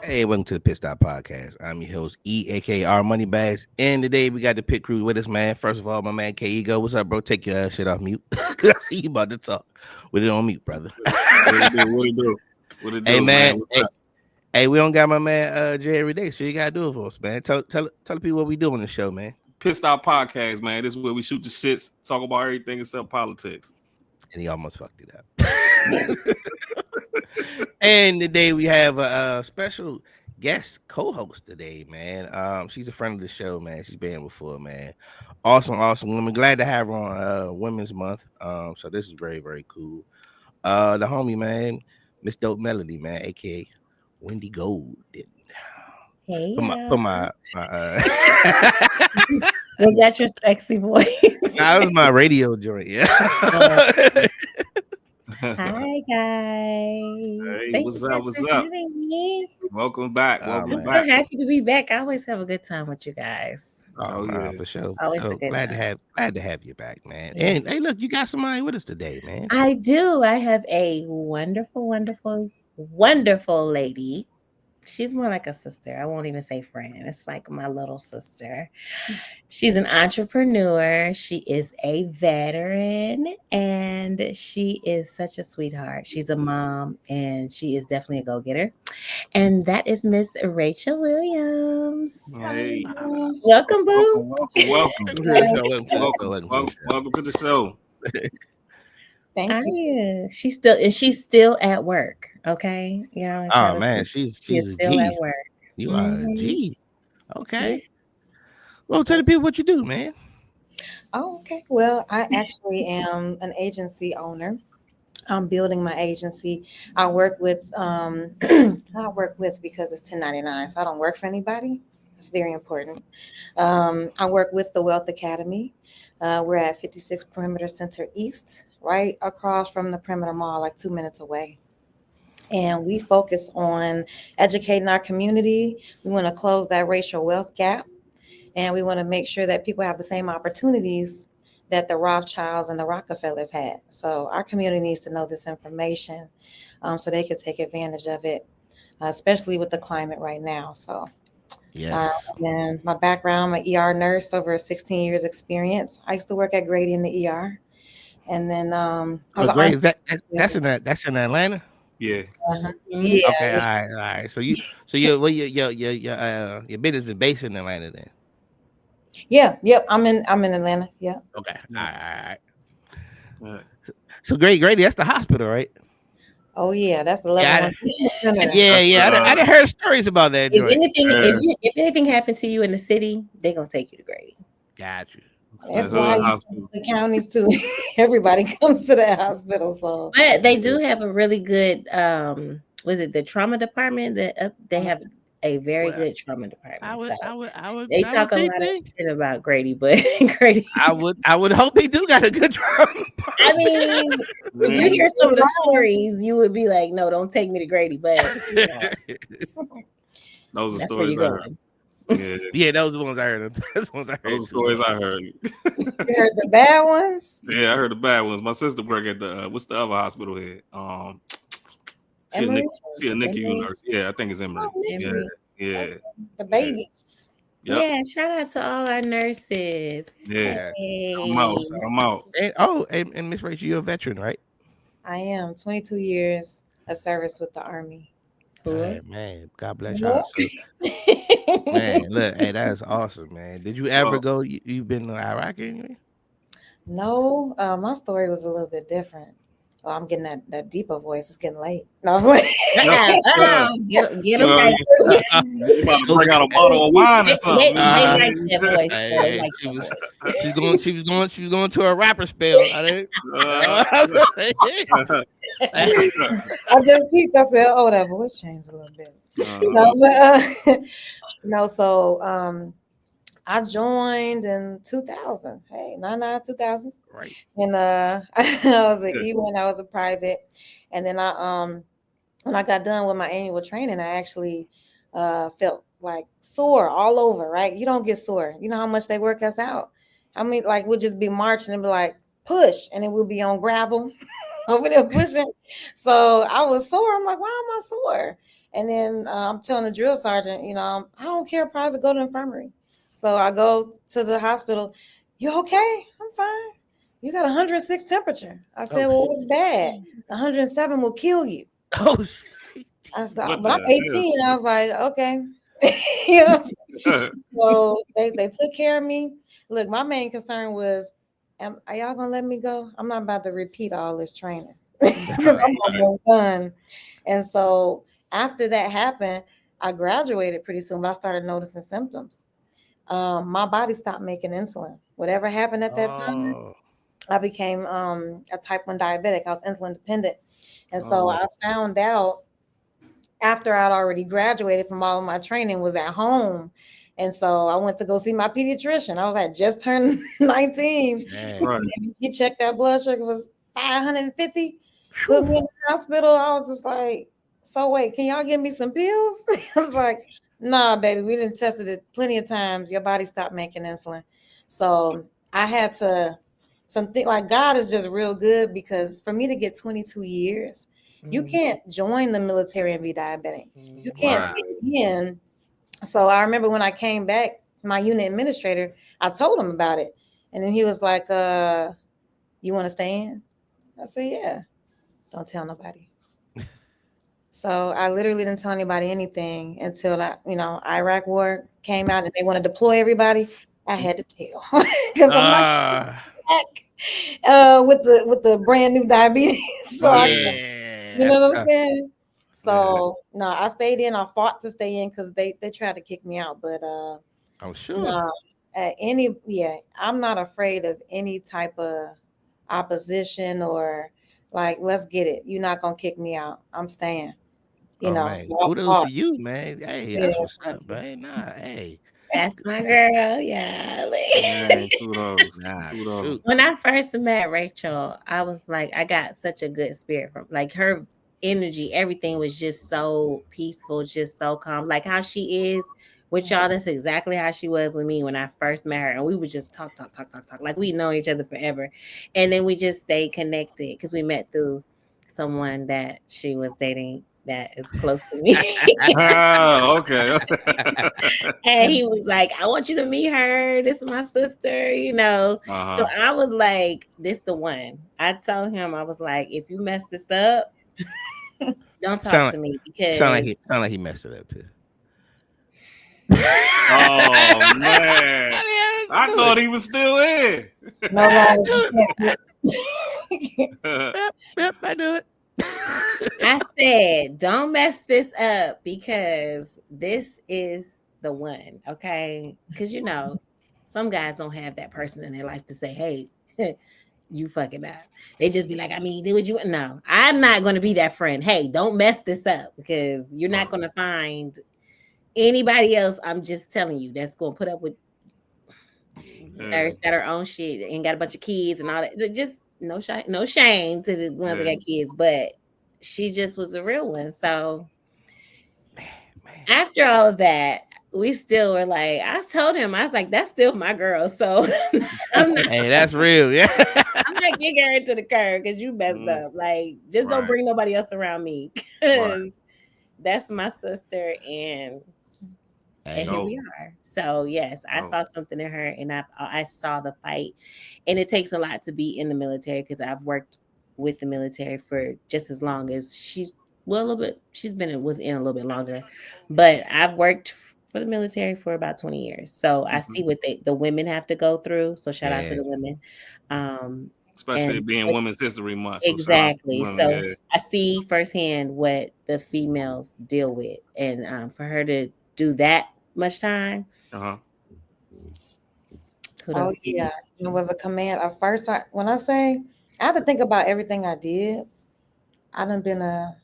Hey, welcome to the Pit Stop Podcast. I'm your host, aka R Moneybags. And today we got the pit crew with us, man. First of all, my man K Ego. What's up, bro? Take your shit off mute. Cause I see you about to talk. With it on mute, brother. What it do? What it do? What it do, Hey man. man? What's Hey, up? hey, we don't got my man Jay every day, so you gotta do it for us, man. Tell the people what we do on the show, man. Pissed Off Podcast, man. This is where we shoot the shits, talk about everything except politics. And he almost fucked it up. And today we have a special guest co-host today, man. She's a friend of the show, man. She's been here before, man. Awesome woman. Glad to have her on Women's Month. So this is very, very cool. The homie, man, Miss Dope Melody, man, aka Wendy Gold. Hey, Put my was that your sexy voice? that was my radio joint, yeah. Hi guys. Hey, Thank what's you up? guys What's for up? having me. Welcome back. Oh, Welcome I'm man. so back. happy to be back. I always have a good time with you guys. Oh, yeah. for sure. Always a So good glad time. to have you back, man. Yes. And hey, look, you got somebody with us today, man. I do. I have a wonderful lady. She's more like a sister. I won't even say friend. It's like my little sister. She's an entrepreneur. She is a veteran and she is such a sweetheart. She's a mom and she is definitely a go-getter. And that is Miss Rachel Williams. Hey, Welcome, boo. welcome to the show. Thank you. Yeah, she's still at work. Okay. Yeah. Oh man, she's She is a still G. at work. You are a Mhm. G. Okay. Well, tell the people what you do, man. Oh, okay. Well, I actually am an agency owner. I'm building my agency. I work with I work with because it's 1099, so I don't work for anybody. It's very important. I work with the Wealth Academy. We're at 56 Perimeter Center East, right across from the Perimeter Mall, like 2 minutes away. And we focus on educating our community. We want to close that racial wealth gap. And we want to make sure that people have the same opportunities that the Rothschilds and the Rockefellers had. So our community needs to know this information so they can take advantage of it, especially with the climate right now. So, Yes. and my background, I'm an ER nurse, over 16 years experience. I used to work at Grady in the ER. And then I was Oh, an great. Is army. that's in Atlanta? Yeah. Uh-huh. Mhm. Yeah. Okay, all right. So your business is based in Atlanta then. Yeah. Yep. I'm in Atlanta. Yeah. Okay. Yeah. All right. Yeah. So Grady, that's the hospital, right? Oh yeah. That's the level Yeah, one. Center. Yeah. I done heard stories about that If joint. if anything happened to you in the city, they're gonna take you to Grady. Got you. That's The why hood you hospital. the counties too. Everybody comes to that hospital. So But they do have a really good was it the trauma department that they have a very Well, good trauma department. I would They talk a think lot of they. shit about Grady, but Grady. I would hope they do got a good drum. I mean, if you hear some of the stories, you would be like, "No, don't take me to Grady." But you know, Those are that's where stories you're I heard. going. Yeah. Yeah, those are the ones I heard. Those ones I heard. Those are stories I heard. you heard the bad ones. Yeah, I heard the bad ones. My sister worked at the what's the other hospital here? She a Emory? NICU nurse. Yeah, I think it's Emory. Oh, Yeah, Emory. yeah. The babies. Yep. Yeah, shout out to all our nurses. Yeah. Hey. I'm out. And Miss Rachel, you're a veteran, right? I am 22 years of service with the Army. Hey, man, God bless Yeah. y'all. So, man, look, hey, that's awesome, man. Did you ever Well- go? You've been to Iraq anyway? No, my story was a little bit different. Oh, I'm getting that deeper voice. It's getting late. No, I'm playing. Get them right. You about to bring out a bottle of wine or They something. like that voice. Hey, They like she that was, voice. she was going to a rapper spell. I just peeped. I said, "Oh, that voice changed a little bit." No, but, no. So I joined in 2000. Hey, 2000s. Right. And I was an E1. I was a private, and then when I got done with my annual training, I actually felt like sore all over. Right? You don't get sore. You know how much they work us out. I mean, like we'll just be marching and be like push, and then we'll be on gravel. over there pushing. So I was sore. I'm like, why am I sore? And then I'm telling the drill sergeant, I don't care, private, go to the infirmary. So I go to the hospital. You okay? I'm fine. You got 106 temperature. I said, Oh, well, what's bad? 107 will kill you. oh shit. I said, What but I'm the 18. I was like, okay. you know, hell? so they took care of me. Look, my main concern was, are y'all gonna let me go? I'm not about to repeat all this training because I'm almost done. And so after that happened, I graduated pretty soon, but I started noticing symptoms. My body stopped making insulin. Whatever happened at that time, Oh, I became a type 1 diabetic. I was insulin dependent. And so Oh. I found out after I'd already graduated from all of my training, was at home. And so I went to go see my pediatrician. I was like, just turned 19. man. Right. He checked that blood sugar was 550, put Whew. me in the hospital. I was just like, so wait, can y'all give me some pills? I was like, nah, baby, we didn't tested it plenty of times. Your body stopped making insulin. So I had to something like God is just real good, because for me to get 22 years, you can't join the military and be diabetic. You can't Right. stay in. So I remember when I came back, my unit administrator, I told him about it. And then he was like, you want to stay in? I said, yeah. Don't tell nobody. So I literally didn't tell anybody anything until Iraq war came out and they want to deploy everybody. I had to tell because I'm not Ah, back with the brand new diabetes. So I, yeah, you know that's what I'm tough. saying? Yeah. So no, I stayed in. I fought to stay in because they tried to kick me out, but I'm sure. no, I'm not afraid of any type of opposition or like, let's get it. You're not gonna kick me out. I'm staying. Oh man, So I kudos fought. to you, man. Hey, Yeah. that's what's up, man. Nah, hey, That's my girl. Yeah. Man, kudos. nah, Kudos. shoot. When I first met Rachel, I was like, I got such a good spirit from like her energy. Everything was just so peaceful, just so calm. Like how she is with y'all, that's exactly how she was with me when I first met her. And we would just talk, talk, talk, talk, talk. Like we know each other forever. And then we just stayed connected because we met through someone that she was dating that is close to me. Oh, okay. And he was like, I want you to meet her. This is my sister, you know. So Uh-huh. I was like, this the one. I told him, I was like, if you mess this up, don't talk sound to like me sound like because he messed it up too. Oh man. I Do thought it. he was still in. No lies. Do it. Yep, yep, I do it. I said, don't mess this up because this is the one. Okay. Because some guys don't have that person in their life to say, hey, you fucking up. They just be like, I mean, do what you want. No, I'm not going to be that friend. Hey, don't mess this up because you're not going to find anybody else. I'm just telling you that's going to put up with Yeah. There's got her own shit and got a bunch of kids and all that. Just no shame to the ones that Yeah. got kids, but she just was a real one. So Man. after all of that, we still were like, I told him, I was like, that's still my girl. So I'm not Hey, that's real. Yeah. I'm not kicking her to the curb because you messed Mhm. up. Like, just don't Right. bring nobody else around me Right. because that's my sister and Hey, here Dope. we are. So yes, I Dope. saw something in her, and I saw the fight, and it takes a lot to be in the military because I've worked with the military for just as long as she's well a little bit. She's been was in a little bit longer, but I've worked for the military for about 20 years. So I Mhm. see what the women have to go through. So shout out to yeah. the women. Especially And being Women's History Month. So shout out to the exactly. women. So Yeah. I see firsthand what the females deal with, and for her to do that much time, Uh-huh. Oh kudos to yeah, you. it was a command. At first, when I say I had to think about everything I did. I done been a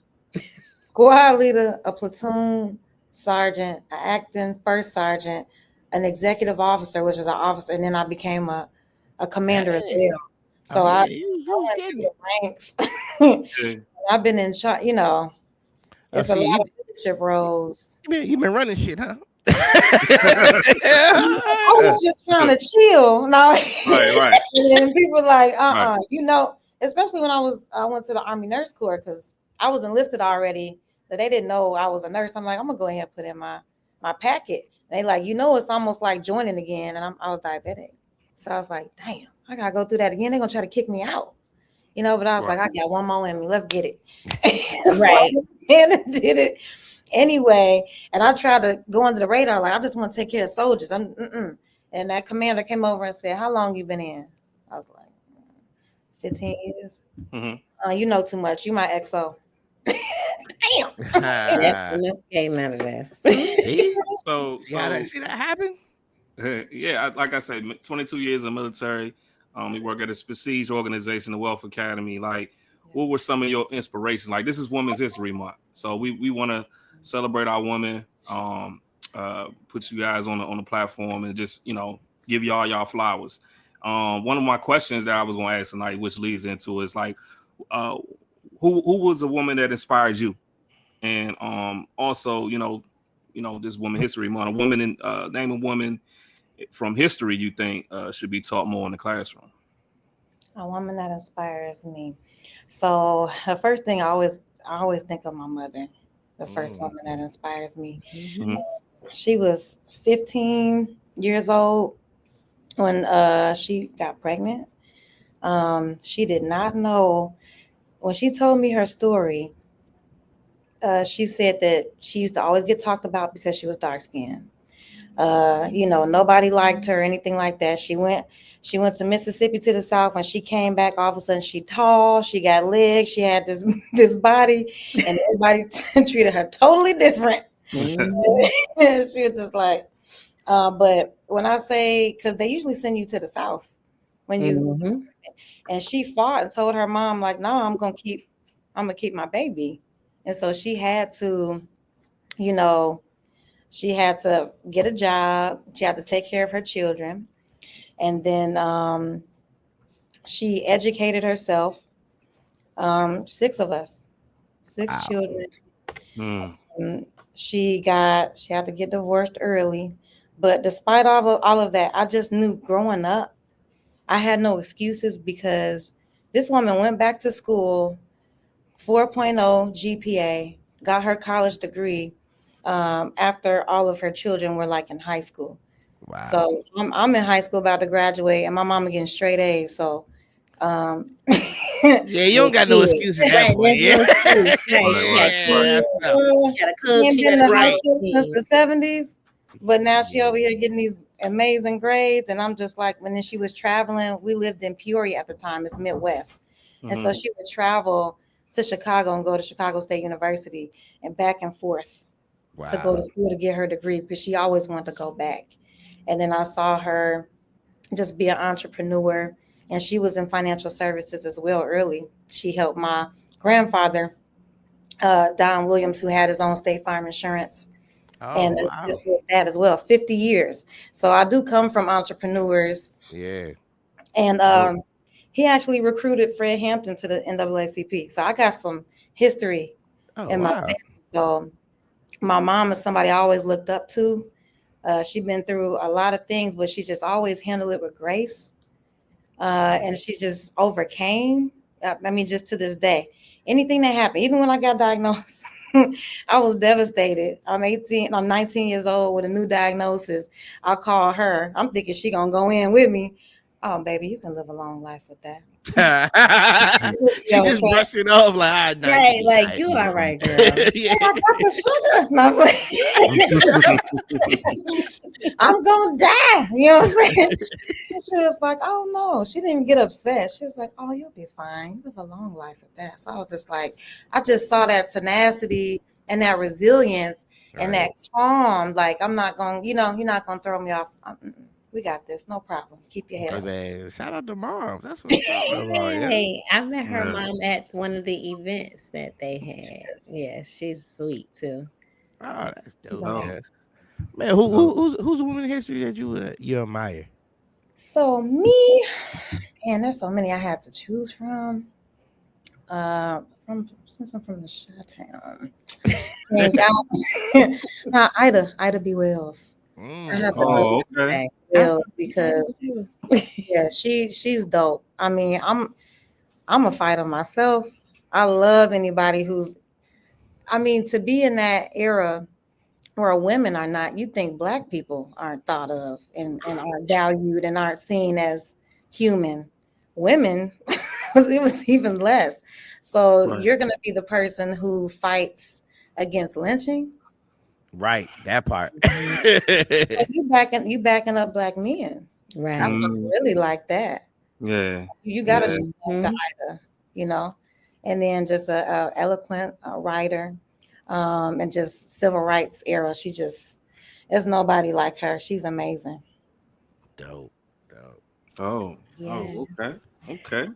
squad leader, a platoon sergeant, an acting first sergeant, an executive officer, which is an officer, and then I became a commander as Hey. well. So Oh I yeah, you was went getting through it. the ranks. Yeah. I've been in charge. Oh, It's a see, lot of leadership roles. you been running shit, huh? I was just trying to chill. No, Right, right, and then people like, right. especially when I went to the Army Nurse Corps because I was enlisted already, but they didn't know I was a nurse. I'm like, I'm gonna go ahead and put in my packet. And they like, it's almost like joining again, and I was diabetic, so I was like, damn, I gotta go through that again. They're gonna try to kick me out, But I was like, I got one more in me. Let's get it. Right. And did it anyway. And I tried to go under the radar, like I just want to take care of soldiers. And that commander came over and said, "How long you been in?" I was like, 15 years. Mm-hmm. You know too much. You my XO. Damn. Let's get none of this. See? So See that happen? Yeah, like I said, 22 years in the military. We work at a prestige organization, the Wealth Academy. Like, what were some of your inspirations? Like, this is Women's History Month, so we want to celebrate our women. Put you guys on the platform and just give y'all flowers. One of my questions that I was going to ask tonight, which leads into, is like, who was a woman that inspired you, and also this Women's History Month, a woman in name a woman from history you think should be taught more in the classroom. A woman that inspires me. So the first thing I always think of my mother, the first woman that inspires me. Mm-hmm. She was 15 years old when she got pregnant. She did not know. When she told me her story, she said that she used to always get talked about because she was dark skinned. Nobody liked her or anything like that. She went to Mississippi to the South. When she came back, all of a sudden she tall, she got legs, she had this body, and everybody treated her totally different. Mm-hmm. She was just like, but when I say, because they usually send you to the South when you, and she fought and told her mom, like, no, I'm gonna keep my baby. And so she had to, she had to get a job. She had to take care of her children. And then she educated herself. 6 of us, 6 children. She had to get divorced early. But despite all of that, I just knew growing up, I had no excuses because this woman went back to school, 4.0 GPA, got her college degree after all of her children were like in high school. Wow. So I'm in high school about to graduate, and my mama getting straight A's. So yeah, you don't got no excuse for that point. Yeah, ain't been to high school since the 70s, but now she over here getting these amazing grades, and I'm just like, when she was traveling, we lived in Peoria at the time, it's Midwest, and so she would travel to Chicago and go to Chicago State University and back and forth to go to school to get her degree because she always wanted to go back. And then I saw her just be an entrepreneur, and she was in financial services as well early. She helped my grandfather, Don Williams, who had his own State Farm insurance, and assist with that as well. 50 years. So I do come from entrepreneurs. Yeah. And he actually recruited Fred Hampton to the NAACP. So I got some history in my family. So my mom is somebody I always looked up to. She's been through a lot of things, but she just always handled it with grace. And she just overcame. I mean, just to this day, anything that happened, even when I got diagnosed, I was devastated. I'm 19 years old with a new diagnosis. I call her. I'm thinking she gonna go in with me. Oh, baby, you can live a long life with that. She just brushed it off like, right, like you all right, girl. Yeah. I'm gonna die. You know what I'm saying? She was like, oh no, she didn't even get upset. She was like, oh, you'll be fine. You live a long life with that. So I was just like, I just saw that tenacity and that resilience and that calm. Like, I'm not gonna, you're not gonna throw me off. We got this, no problem. Keep your head up. Man, shout out to moms. That's what I'm talking about. Hey, I met her mom at one of the events that they had. Yeah, she's sweet too. Oh, that's dope. Yeah. Man, who's a woman in history that you admire? So me, and there's so many I had to choose from. Since I'm from the Chi-Town, now Ida B. Wells. I have to Wells because she's dope. I mean, I'm a fighter myself. I love anybody who's, I mean, to be in that era where women are not, you think black people aren't thought of and aren't valued and aren't seen as human. Women, it was even less. So Right. you're going to be the person who fights against lynching. Right, that part. Mhm. So you backing up black men. I Right. Mm, really like that. yeah. You got to Yeah. show up to Mhm. either, you know, and then just a eloquent writer, and just civil rights era. She just, there's nobody like her. She's amazing. Dope, dope. Oh. Yeah. Oh. Okay. Okay.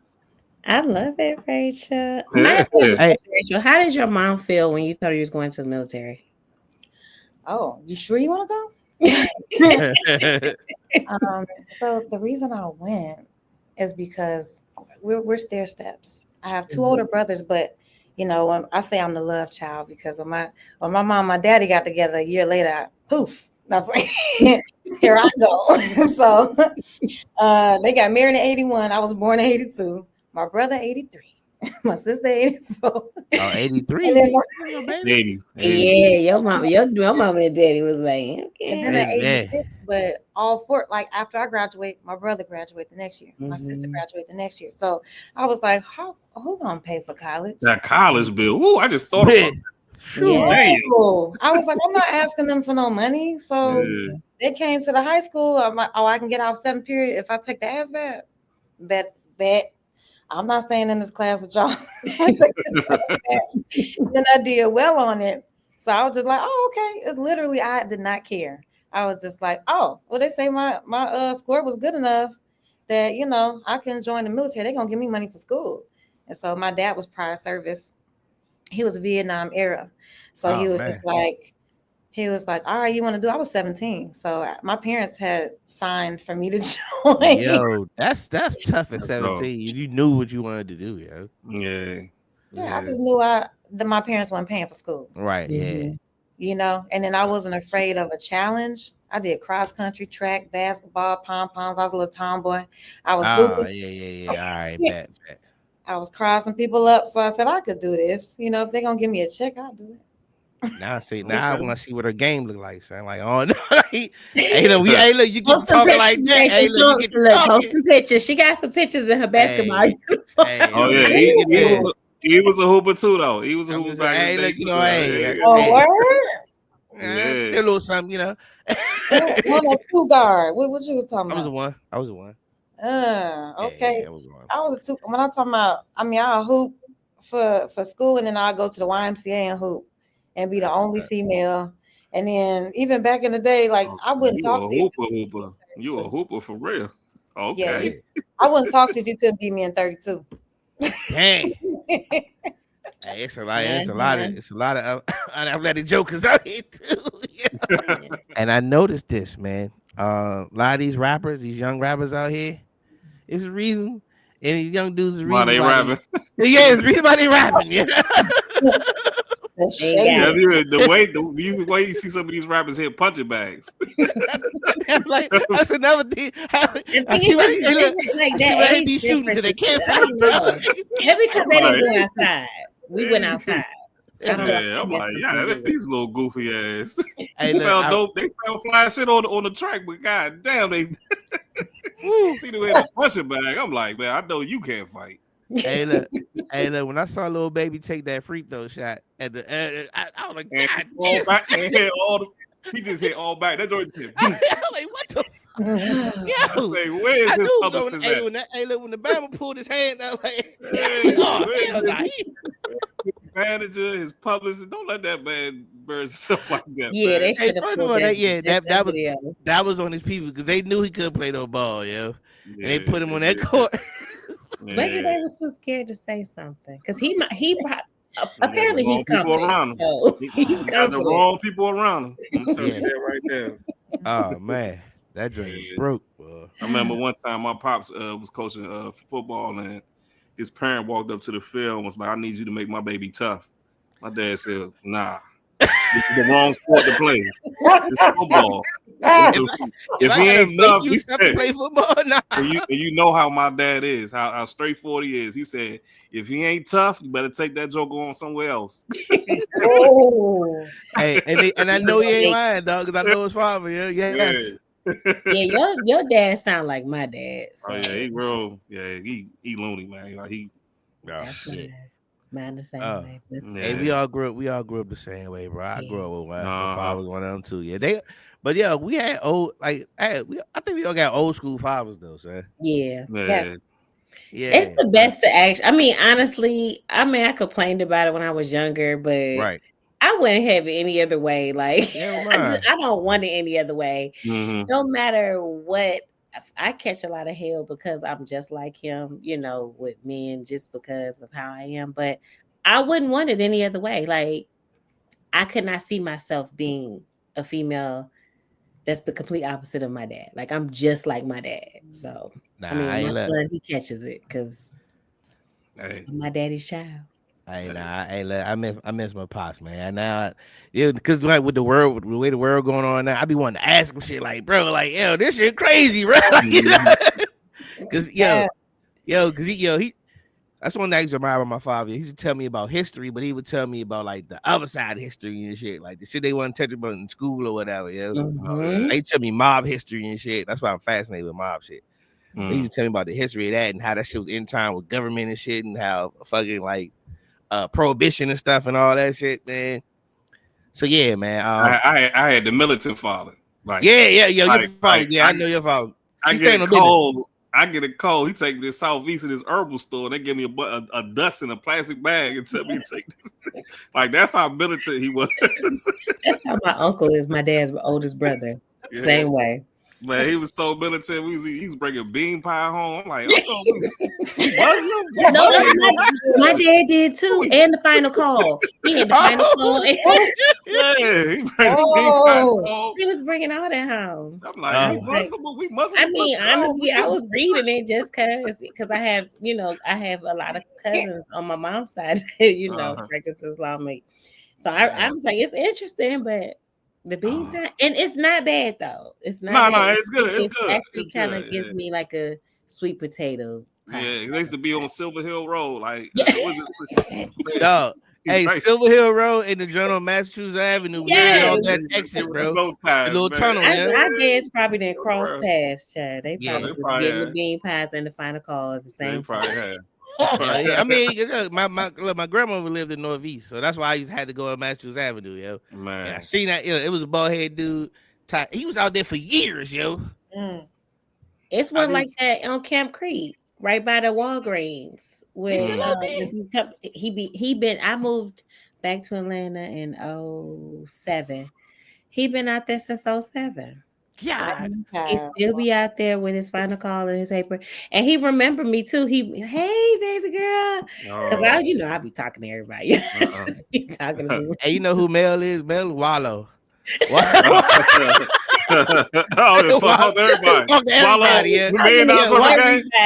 I love it, Rachel. I Yeah. have a Hey, question, Rachel. How did your mom feel when you told her you was going to the military? Oh, you sure you want to go? So the reason I went is because we're stair steps. I have two older Mhm. brothers, but when I say I'm the love child because when my mom and my daddy got together a year later, poof, here I go. So they got married in 81. I was born in 82. My brother 83. My sister 84. oh, And then 83. Your baby. 80. 80. Yeah, your mama and daddy was like, And then okay. at Amen. 86, but all four, like after I graduate, my brother graduated the next year. My sister Mhm. graduated the next year. So I was like, who gonna pay for college? That college bill. Ooh, I just thought about Man, Yeah. phew. damn. Oh, I was like, I'm not asking them for no money. So Yeah. Mhm. they came to the high school. I'm like, oh, I can get out 7th period if I take the ASVAB. Bet. I'm not staying in this class with y'all. I took the ASVAB. Then I did well on it. So I was just like, oh, okay. It's literally, I did not care. I was just like, oh, well, they say my score was good enough that I can join the military. They're gonna give me money for school. And so my dad was prior service. He was Vietnam era. So Oh man. he was like, all right, you want to do? I was 17. So my parents had signed for me to join. Yo, that's tough at Let's go. 17. You knew what you wanted to do, yo. Yeah. Yeah, I Yeah. just knew that my parents weren't paying for school, Right, yeah. Mhm. and then I wasn't afraid of a challenge. I did cross country, track, basketball, pom poms. I was a little tomboy. I was Oh, hooping. yeah. All right, bet, bet. I was crossing people up. So I said I could do this. If they're gonna give me a check, I'll do it. Now see, now I Okay. want to see what her game look like. So I'm like, oh no, hey, look, hey, look, you get to Post some talking pictures, like that. Rachel. Hey, look, you get to Look, post talking. some pictures. She got some pictures in her basketball Hey, uniform. hey, Oh yeah. look, you get He was there. he was a hooper too though. He was a I'm hooper just back like, in the hey, day look, too. hey, Oh, hey, word? Yeah. a little something. No, no, two guard. What you was talking I was the about? one. I was the one. Okay. I was the one. I was a two. When I'm talking about, I mean, I'll hoop for school, and then I'll go to the YMCA and hoop, and be the That's only what's up. female. And then even back in the day, like Oh, I so wouldn't you talk a to you if hooper you hooper. You a couldn't hooper for real. yeah, Okay. Yeah. I wouldn't talk to you if you couldn't beat me in 32. Dang. Hey, it's a lot. Uh-huh. It's a lot of unathletic jokers out here too. Yeah. Yeah. And I noticed this, man. A lot of these rappers, these young rappers out here, it's a reason. And these young dudes is the Why reason they why they. rapping? Yeah, it's the reason why they rapping. Yeah. That's They got Yeah, shady. it. the way you see some of these rappers hit punching bags. I'm like, that's another thing. I I think see it's why just hey, look, like I see that why they age be shooting because difference. they can't I fight, don't bro. know. They can't Maybe fight, because I'm they bro. didn't like, go outside. We went outside. I Hey, feel look, like yeah, I'm that's like, what you yeah, do. these little goofy ass. hey, They look, sound dope. They sound fly shit on the track, but god damn, they woo. see the way the punching bag. I'm like, man, I know you can't fight. Hey, look. Hey, look, when I saw little baby take that free throw shot at the I was like, And God all damn. back and hit all the he just hit all back. That joint just hit I boom. was like, what the I yo? say, where is I his knew it was going. publicist Hey, at? when that, hey, look, when the Bama pulled his hand, I was like, I was like, Hey, oh where's hell no. his manager, his publicist? Don't let that man burn himself like that, Yeah, man. they Hey, should have first of pulled all, that, that that was video. on his people because they knew he couldn't play no ball, yo, and they Yeah, put him they on that did that. court. Maybe Yeah, they were so scared to say something because he got the apparently he's wrong people confident. around him. So He, he's he got the confident. wrong people around him. I'm telling you Yeah. that right there. Oh man, that joint Yeah. broke, bro. I remember one time my pops was coaching football, and his parent walked up to the field and was like, "I need you to make my baby tough." My dad said, "Nah." This is the wrong sport to play. It's football. If I he gotta ain't make tough, you he stop to said, play football, nah. and you know how my dad is, how straightforward he is. He said, if he ain't tough, you better take that joker on somewhere else. Oh, Hey, and I know he ain't lying, dog, because I know his father. Yeah, yes. Yeah, your dad sound like my dad. So Oh yeah, he real. Yeah, he loony, man. Like he. that's Shit. mine the same way. Hey, we all grew up the same way, bro. I grew up with my father was one of them too. Yeah, but yeah, we had old I think we all got old school fathers though, son. Yeah. yes. Yeah, It's the best to act. I mean, honestly, I complained about it when I was younger, but right. I wouldn't have it any other way. Like Yeah, I don't want it any other way. Mm-hmm. No matter what, I catch a lot of hell because I'm just like him, with men just because of how I am. But I wouldn't want it any other way. Like I could not see myself being a female that's the complete opposite of my dad. Like I'm just like my dad. So Nah, I mean, I my ain't son he catches it because Hey. I'm my daddy's child. I miss my pops, man. Now, yeah, because like with the way the world going on now, I be wanting to ask him shit like, bro, like, yo, this shit crazy, bro. Like, because because he. That's one thing I used to admire about my father. He used to tell me about history, but he would tell me about like the other side of history and shit, like the shit they wasn't touching about in school or whatever. Mm-hmm. They tell me mob history and shit. That's why I'm fascinated with mob shit. He was telling me about the history of that and how that shit was in time with government and shit and how fucking like prohibition and stuff and all that shit, man. So yeah, man. I had the militant father. Like your father. I know your father. I get a cold. I get a cold. He take me to Southeast in his herbal store. And they give me a dust in a plastic bag and tell me to take this. Like that's how militant he was. That's how my uncle is. My dad's oldest brother. Yeah. Same way. Man, he was so militant. He was bringing bean pie home. I'm like, oh, no, my dad did too. And the final call. He had the final call. Yeah, he bringing bean pies home. He was bringing all that home. I'm like, we must. I mean, honestly, I was reading it just because I have, I have a lot of cousins on my mom's side, practice Islamic. So I was like, it's interesting, but. The bean pie, and it's not bad though. It's not. No, it's good. It's good. Actually, kind of gives me like a sweet potato pie. Yeah, they used to be on Silver Hill Road, like. Dog. Hey, Silver Hill Road in the Journal of Massachusetts Avenue. Yeah, all that exit, bro. The little tunnel. Our dads probably didn't cross paths, Chad. They probably was getting the bean pies and the final call at the same time. I mean, my grandmother lived in Northeast, so that's why I had to go to Massachusetts Avenue, yo. Man, and I seen that. It was a bald head dude. He was out there for years, yo. It's one like that on Camp Creek, right by the Walgreens. Where I moved back to Atlanta in 2007. He been out there since 2007. Yeah, he still be out there with his final call and his paper, and he remembered me too. Hey baby girl, because I be talking to everybody. Just be talking to me. And you know who Mel is? Mel Wallow. Talk to everybody. Wallow, yeah.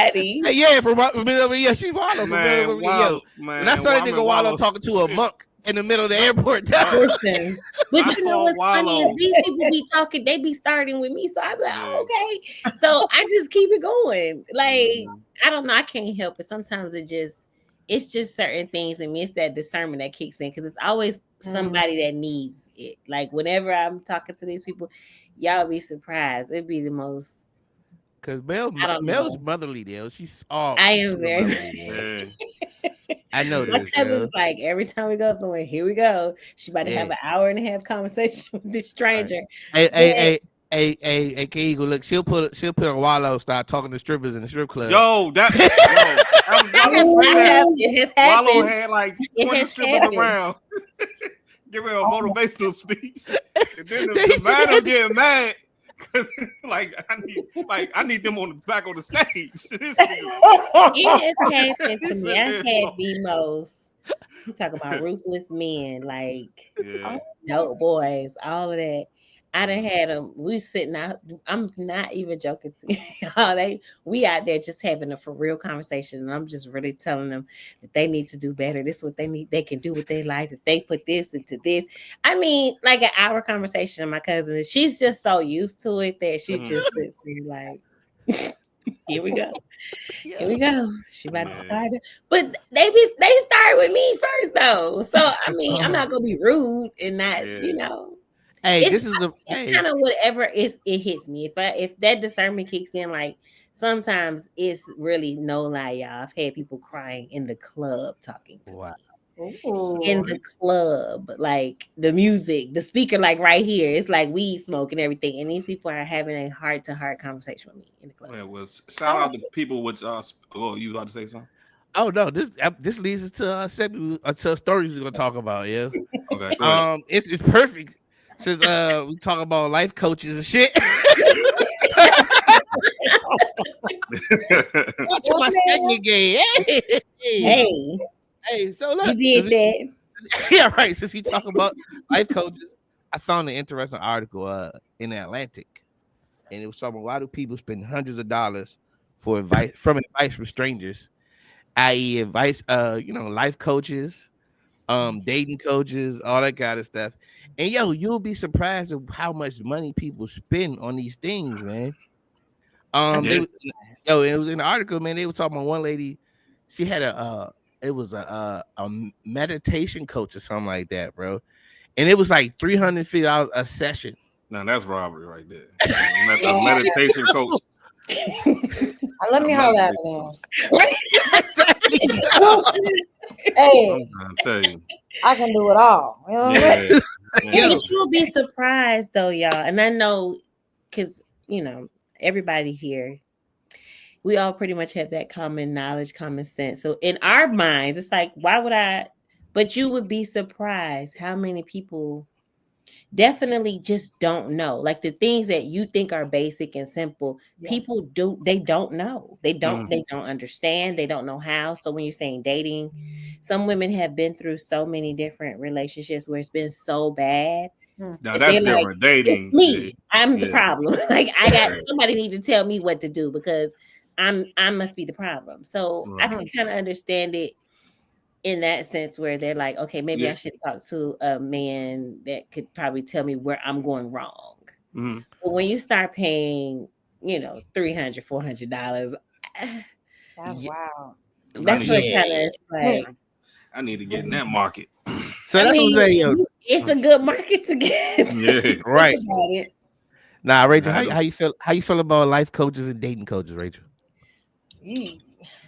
Everybody. Yeah, she's Wallow. Man, when I saw that nigga Wallow talking to a monk in the middle of the airport. Listen, but you know what's funny is these people be talking, they be starting with me. So I'm like, okay. So I just keep it going. Like, I don't know. I can't help it. Sometimes it's just certain things. And it's that discernment that kicks in because it's always somebody that needs it. Like, whenever I'm talking to these people, y'all be surprised. It'd be the most. Because Mel's motherly, deal. She's all. I am very. I know my this. cousin's like every time we go somewhere, here we go. She about to have an hour and a half conversation with this stranger. Hey, K Eagle, look, she'll put a wallow, start talking to strippers in the strip club. I was about to say that. Wallow had like 20 strippers around. Give her a motivational speech. And then the man will get mad. I need them on the back of the stage. It has happened to me. I had the most. You talking about ruthless men, like dope boys, all of that. I done had them. We sitting out. I'm not even joking to y'all. We out there just having a for real conversation, and I'm just really telling them that they need to do better. This is what they need. They can do with their life if they put this into this. I mean, like an hour conversation. And my cousin, she's just so used to it that she just sits there like, here we go. Here we go. She about to start it. But they start with me first though. So I mean, I'm not gonna be rude and not, Hey, it's, this is the it's kind of whatever it hits me. If that discernment kicks in, like sometimes it's really no lie, y'all. I've had people crying in the club talking to me. In the club, like the music, the speaker, like right here, it's like weed smoke and everything. And these people are having a heart-to-heart conversation with me in the club. Well, shout out to people with you about to say something? Oh no, this leads us to a story we're gonna talk about. Yeah. Okay. Go ahead. It's perfect since we talk about life coaches and shit. Watch my segment game. Hey, so look, you did that. Yeah, right. Since we talk about life coaches, I found an interesting article in the Atlantic, and it was talking about why do people spend hundreds of dollars for advice from strangers, i.e., advice, life coaches, dating coaches, all that kind of stuff. And you'll be surprised of how much money people spend on these things, man. It was in the article, man. They were talking about one lady. She had it was a meditation coach or something like that, bro. And it was like $350 a session. Now that's robbery right there. A meditation coach. Let me holler at them. Hey, I'm tell you, I can do it all. You know what I mean? You'll be surprised though, y'all. And I know because everybody here, we all pretty much have that common knowledge, common sense. So in our minds, it's like, why would I? But you would be surprised how many people definitely just don't know. Like the things that you think are basic and simple, people they don't know. They don't understand. They don't know how. So when you're saying dating, some women have been through so many different relationships where it's been so bad. No, that's different. Like, dating. It's me. I'm the problem. Like I got somebody need to tell me what to do because I must be the problem. So I can kind of understand it in that sense where they're like, okay, maybe I should talk to a man that could probably tell me where I'm going wrong. Mm-hmm. But when you start paying, $300, $400, that's wow. That's what kind of like. I need to get in that market. So that's what I'm saying. It's a good market to get. Yeah, right. Now, Rachel, how you feel? How you feel about life coaches and dating coaches, Rachel?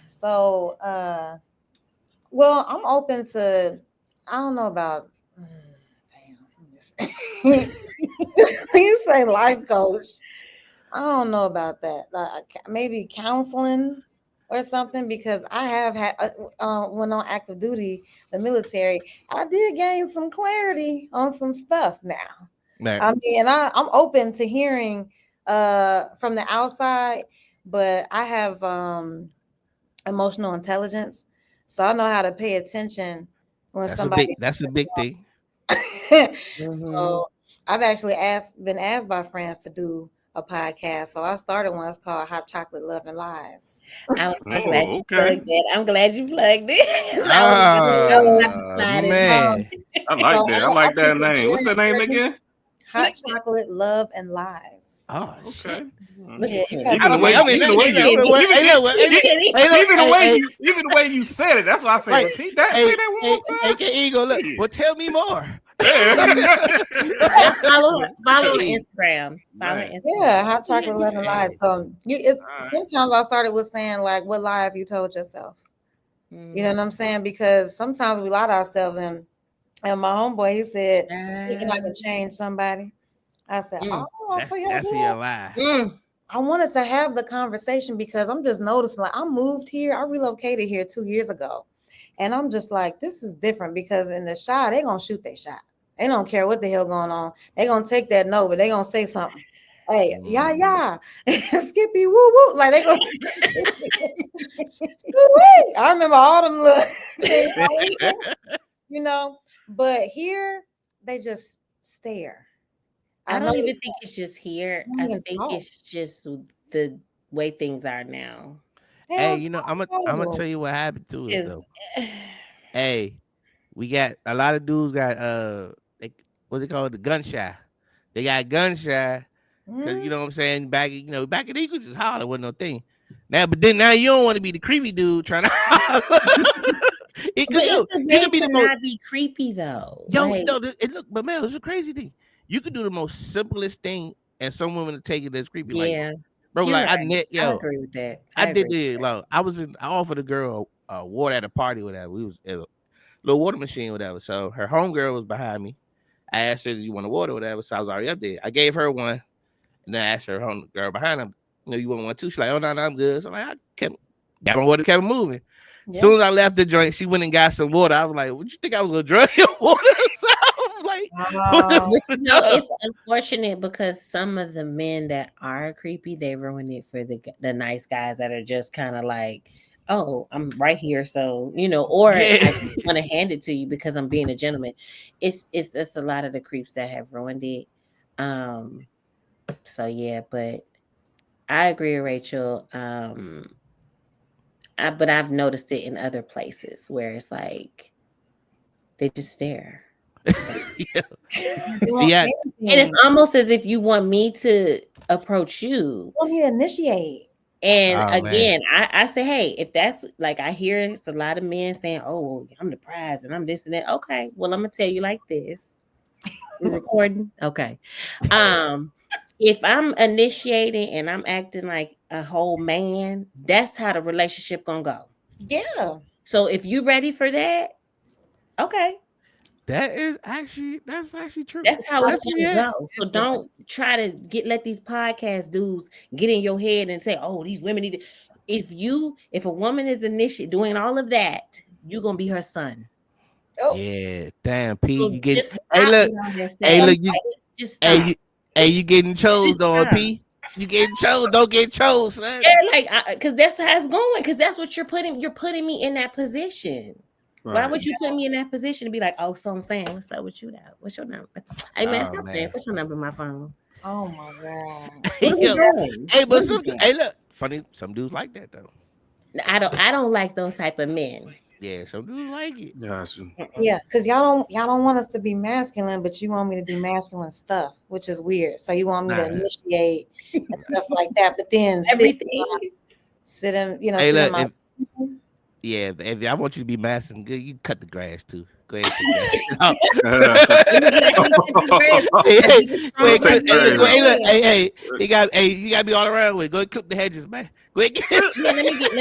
So, well, I'm open to. I don't know about. Damn. You say life coach. I don't know about that. Like maybe counseling or something, because I have had when on active duty, the military, I did gain some clarity on some stuff now. Right. I mean, I'm open to hearing from the outside, but I have emotional intelligence. So I know how to pay attention when that's a big thing. So I've actually been asked by friends to do a podcast. So I started one. It's called Hot Chocolate Love and Lives. I'm glad you plugged that. I'm glad you plugged it. Man. I like that. I like that name. What's that name again? Hot Chocolate Love and Lives. Oh, okay. Even the way you said it, that's why I say repeat that. Say that one more time. Hey, Eagle, look. Well, tell me more. Follow on Instagram. Yeah, Hot Chocolate Love and Lives. So sometimes I started with saying like, "What lie have you told yourself?" You know what I'm saying? Because sometimes we lie to ourselves, and my homeboy, he said, thinking I can change somebody. I said, that's your lie. I wanted to have the conversation because I'm just noticing, like, I moved here. I relocated here 2 years ago. And I'm just like, this is different because in the shot, they're going to shoot their shot. They don't care what the hell going on. They're going to take that no, but they're going to say something. Hey, yeah. Skippy, woo, woo. Like, they going to I remember all them little, but here they just stare. I know don't they even think it's just here. don't I even think talk. it's just the way things are now. They Hey, don't I'm gonna talk. tell you what happened to us Because though. Hey, we got a lot of dudes got they, what's it called, the gun shy. They got gun shy because you Mm. know what I'm saying. Back in the day you could just holler, wasn't no thing. Now, but then now you don't want to be the creepy dude trying to holler. but Because it's a you way could be to the most not be creepy though. yo Like, no. It look, but man, it's a crazy thing. You could do the most simplest thing, and some women will take it as creepy. Like, yeah, bro, you're like I right. net I yo. agree with that. I I did agree with the like I offered a girl water at a party or whatever. We was at a little water machine or whatever. So her homegirl was behind me. I asked her, "Do you want a water or whatever?" So I was already up there. I gave her one, and then I asked her homegirl behind her, "You want one too?" She's like, "Oh no, I'm good." So I kept got my water, kept moving. As Yeah. soon as I left the joint, she went and got some water. I was like, "What you think I was gonna drink your water?" So I'm like, "What's Oh, it's unfortunate because some of the men that are creepy, they ruin it for the nice guys that are just kind of like, oh, I'm right here, so or I Yeah, just want to hand it to you because I'm being a gentleman. It's just a lot of the creeps that have ruined it. Um, so yeah, but I agree, Rachel. But I've noticed it in other places where it's like they just stare. It's like, yeah, they want yeah." and it's everything. almost as if you want me to approach you. Want me to initiate. And Oh man, again, I say, hey, if that's like I hear it's a lot of men saying, oh, well, I'm the prize and I'm this and that. Okay, well, I'm gonna tell you like this. We're recording. Okay. Um, if I'm initiating and I'm acting like a whole man, that's how the relationship gonna go. Yeah. So if you ready for that, okay. that's actually true. That's how it's That's gonna yeah. go. So don't try to let these podcast dudes get in your head and say, "Oh, these women need to." If a woman is initiate doing all of that, you're gonna be her son. Oh, Yeah, damn, P, So you getting? just Hey, stop look, being on that hey, sad. look, Just hey, stop. you, hey, you getting chose Just on stop. P? You getting chose? Don't get chose, son. Yeah, like, because that's how it's going. Because that's what you're putting. You're putting me in that position. Why Right. would you put me in that position to be like, oh, so I'm saying, what's up with you now? What's your number? Hey man, Oh stop that. man, What's your number on my phone? oh my God. What are we yo, doing? hey, What but are we some, doing? hey, look, funny, some dudes like that though. I don't like those type of men. Yeah, some dudes like it. Gotcha. Mm-mm. Yeah, because y'all don't want us to be masculine, but you want me to do masculine stuff, which is weird. So you want me to Nah, initiate and stuff like that, but then Everything. hey, sit in look, my if I want you to be masculine, good, you cut the grass too. Go ahead, cut the grass out. Let me get out here and cut the grass. Hey, I'll hey, be the go Don't ahead, strong take clip, the hey, person look, in grade go, the up. hey, look, room. you gotta be all around with it. Go ahead, clip the hedges, man. Go ahead, get Yeah, let me get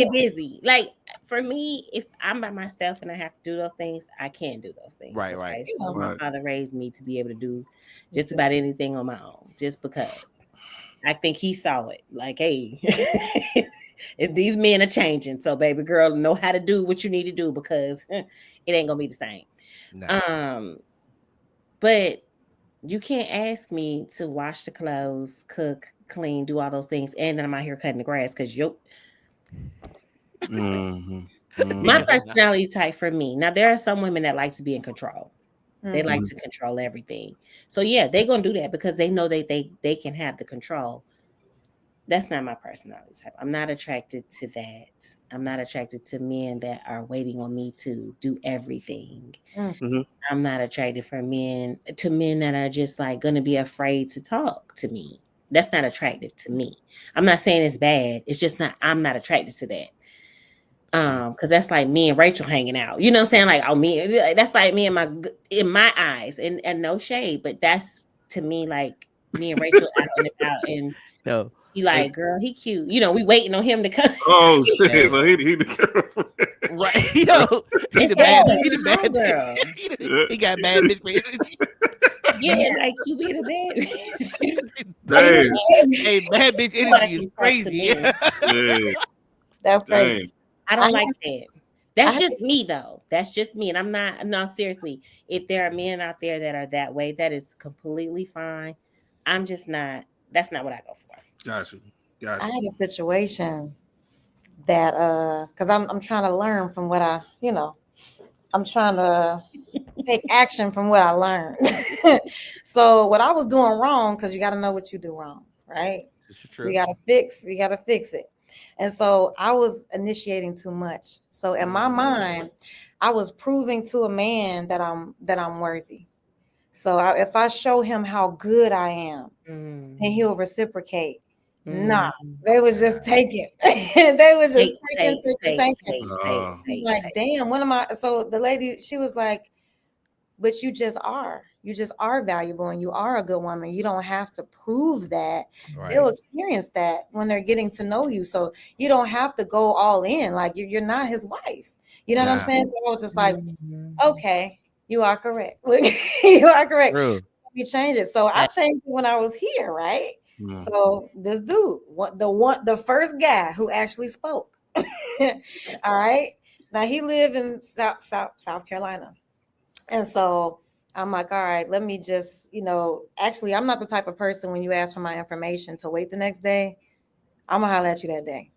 damn. busy. Like for me, if I'm by myself and I have to do those things, I can't do those things. right, right. Okay. So Yeah. my Right. father raised me to be able to do just It's about anything on my own, just because. I think he saw it. Like, hey, if these men are changing, so baby girl, know how to do what you need to do because it ain't gonna be the same. Nah, Um, but you can't ask me to wash the clothes, cook, clean, do all those things, and then I'm out here cutting the grass because Mm-hmm. my Mm-hmm. personality type for me. Now there are some women that like to be in control. They like mm, to control everything. So yeah, they're gonna do that because they know they can have the control. That's not my personality type. I'm not attracted to that. I'm not attracted to men that are waiting on me to do everything. mm. Mm-hmm. I'm not attracted for men that are just like going to be afraid to talk to me. That's not attractive to me. I'm not saying it's bad. It's just not. I'm not attracted to that. Because that's like me and Rachel hanging out. You know what I'm saying? Like, oh, that's like me and in my eyes, and no shade, but that's to me like me and Rachel out and about, and no, he hey, like, girl, he cute. We waiting on him to come. Oh shit! hey, So he the girl. right, yo, It's him he the and my bad, homegirl. Yeah. he got bad bitch energy. Yeah, like you being a bad. Dang. Hey, bad bitch Nobody energy is can talk to crazy. me. Yeah. That's crazy. Dang. I I don't like have, that. I That's have, just me though. That's just me. And I'm not no seriously. If there are men out there that are that way, that is completely fine. I'm just not that's not what I go for. Gotcha. I Gotcha. had a situation that because I'm trying to learn from what I'm trying to take action from what I learned. So what I was doing wrong, because you got to know what you do wrong, right? This is You true. got to fix it. And so I was initiating too much. So in my mind, I was proving to a man that I'm worthy. So if I show him how good I am, then he'll reciprocate. Nah, they was just taking. They was just taking. Like, damn, what am I? So the lady, she was like, but you just are. You just are valuable and you are a good woman. You don't have to prove that. Right. They'll experience that when they're getting to know you. So you don't have to go all in. Like you're not his wife. You know what I'm saying? So I was just like, okay, you are correct. You are correct. True. Let me change it. So I changed it when I was here, right? So this dude, the first guy who actually spoke. All right. Now he lived in South Carolina. And so I'm like, all right, let me just, actually, I'm not the type of person when you ask for my information to wait the next day. I'm gonna holler at you that day.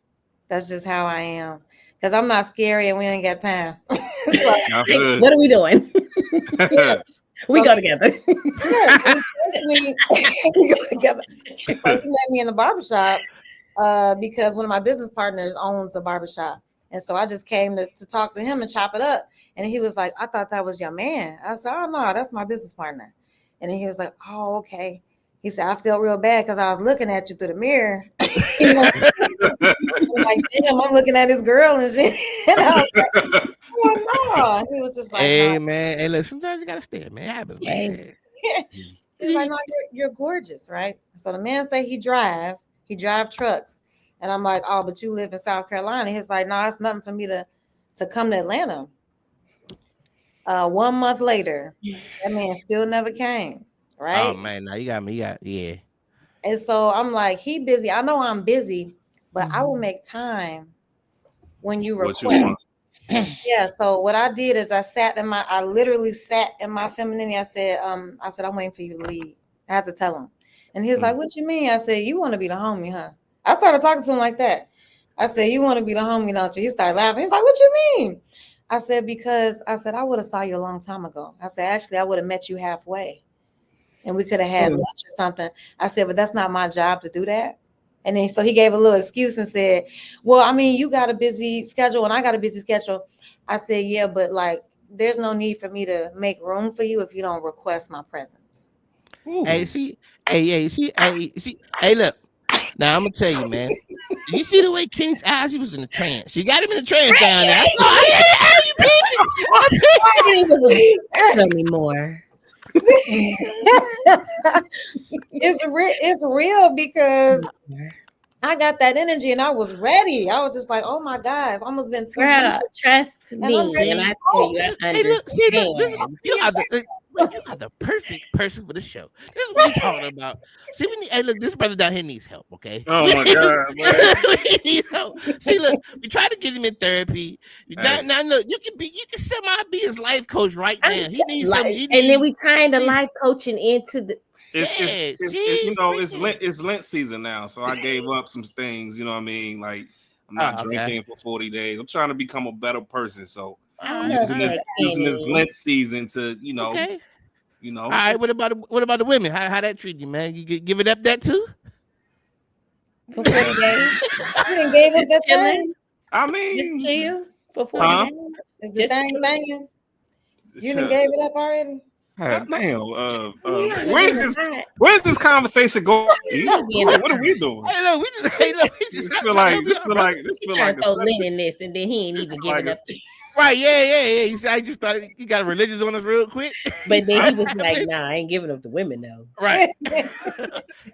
That's just how I am. Because I'm not scary and we ain't got time. So, what are we doing? We go together. We go together. First, he met me in the barbershop because one of my business partners owns a barbershop. And so I just came to talk to him and chop it up. And he was like, I thought that was your man. I said, oh, no, that's my business partner. And then he was like, oh, okay. He said, I felt real bad because I was looking at you through the mirror. I'm like, damn, I'm looking at this girl and shit. And I was like, oh, no. He was just like, hey, no. man. Hey, look, sometimes you got to stay, man. It happens, man. He's like, no, you're gorgeous, right? So the man say he drive trucks. And I'm like, oh, but you live in South Carolina. He's like, no, it's nothing for me to come to Atlanta. 1 month later, that man still never came, right? Oh, man, now you got me. Yeah. And so I'm like, he busy. I know I'm busy, but I will make time when you request. What you want? Yeah. So what I did is I literally sat in my femininity. I said, I'm waiting for you to leave. I have to tell him. And he's like, what you mean? I said, you want to be the homie, huh? I started talking to him like that. I said, you want to be the homie, don't you? He started laughing. He's like, what you mean? I said, because I would have saw you a long time ago. I said, actually, I would have met you halfway and we could have had lunch or something. I said, but that's not my job to do that. And then so he gave a little excuse and said, well, I mean, you got a busy schedule and I got a busy schedule. I said, yeah, but like, there's no need for me to make room for you if you don't request my presence. Ooh. Hey, see, hey, look. Now I'm gonna tell you, man. You see the way Kenny's eyes? He was in a trance. You got him in a trance down there. I saw. You peeped it. Tell me more. It's real because I got that energy and I was ready. I was just like, oh my God, it's almost been 2 Girl, weeks. trust me. And I tell you, I Hey, look, see, understand. you are the perfect person for the show. This is what we're talking about. See, hey, look, this brother down here needs help, okay? Oh my God, man. We need help. See, look, we tried to get him in therapy. Now, look, you can semi be his life coach right now. He needs some. And then we tying the life coaching into the. It's Lent season now, so I gave up some things. You know what I mean? Like I'm not drinking for 40 days. I'm trying to become a better person. So I'm using this Lent season to, Okay. All right. What about the women? How that treat you, man? You give it up that too? For 40 days. You done gave us that thing? I mean, just chill for 40 days. Is the thing banging? You done gave it up already? Damn. Where's this conversation going? What are we doing? Hey, look, we just feel like this feel like so Lynn in this, and then he ain't even giving up. Right, yeah. You said I just thought you got religious on us real quick. But then he was like, nah, I ain't giving up the women though. Right.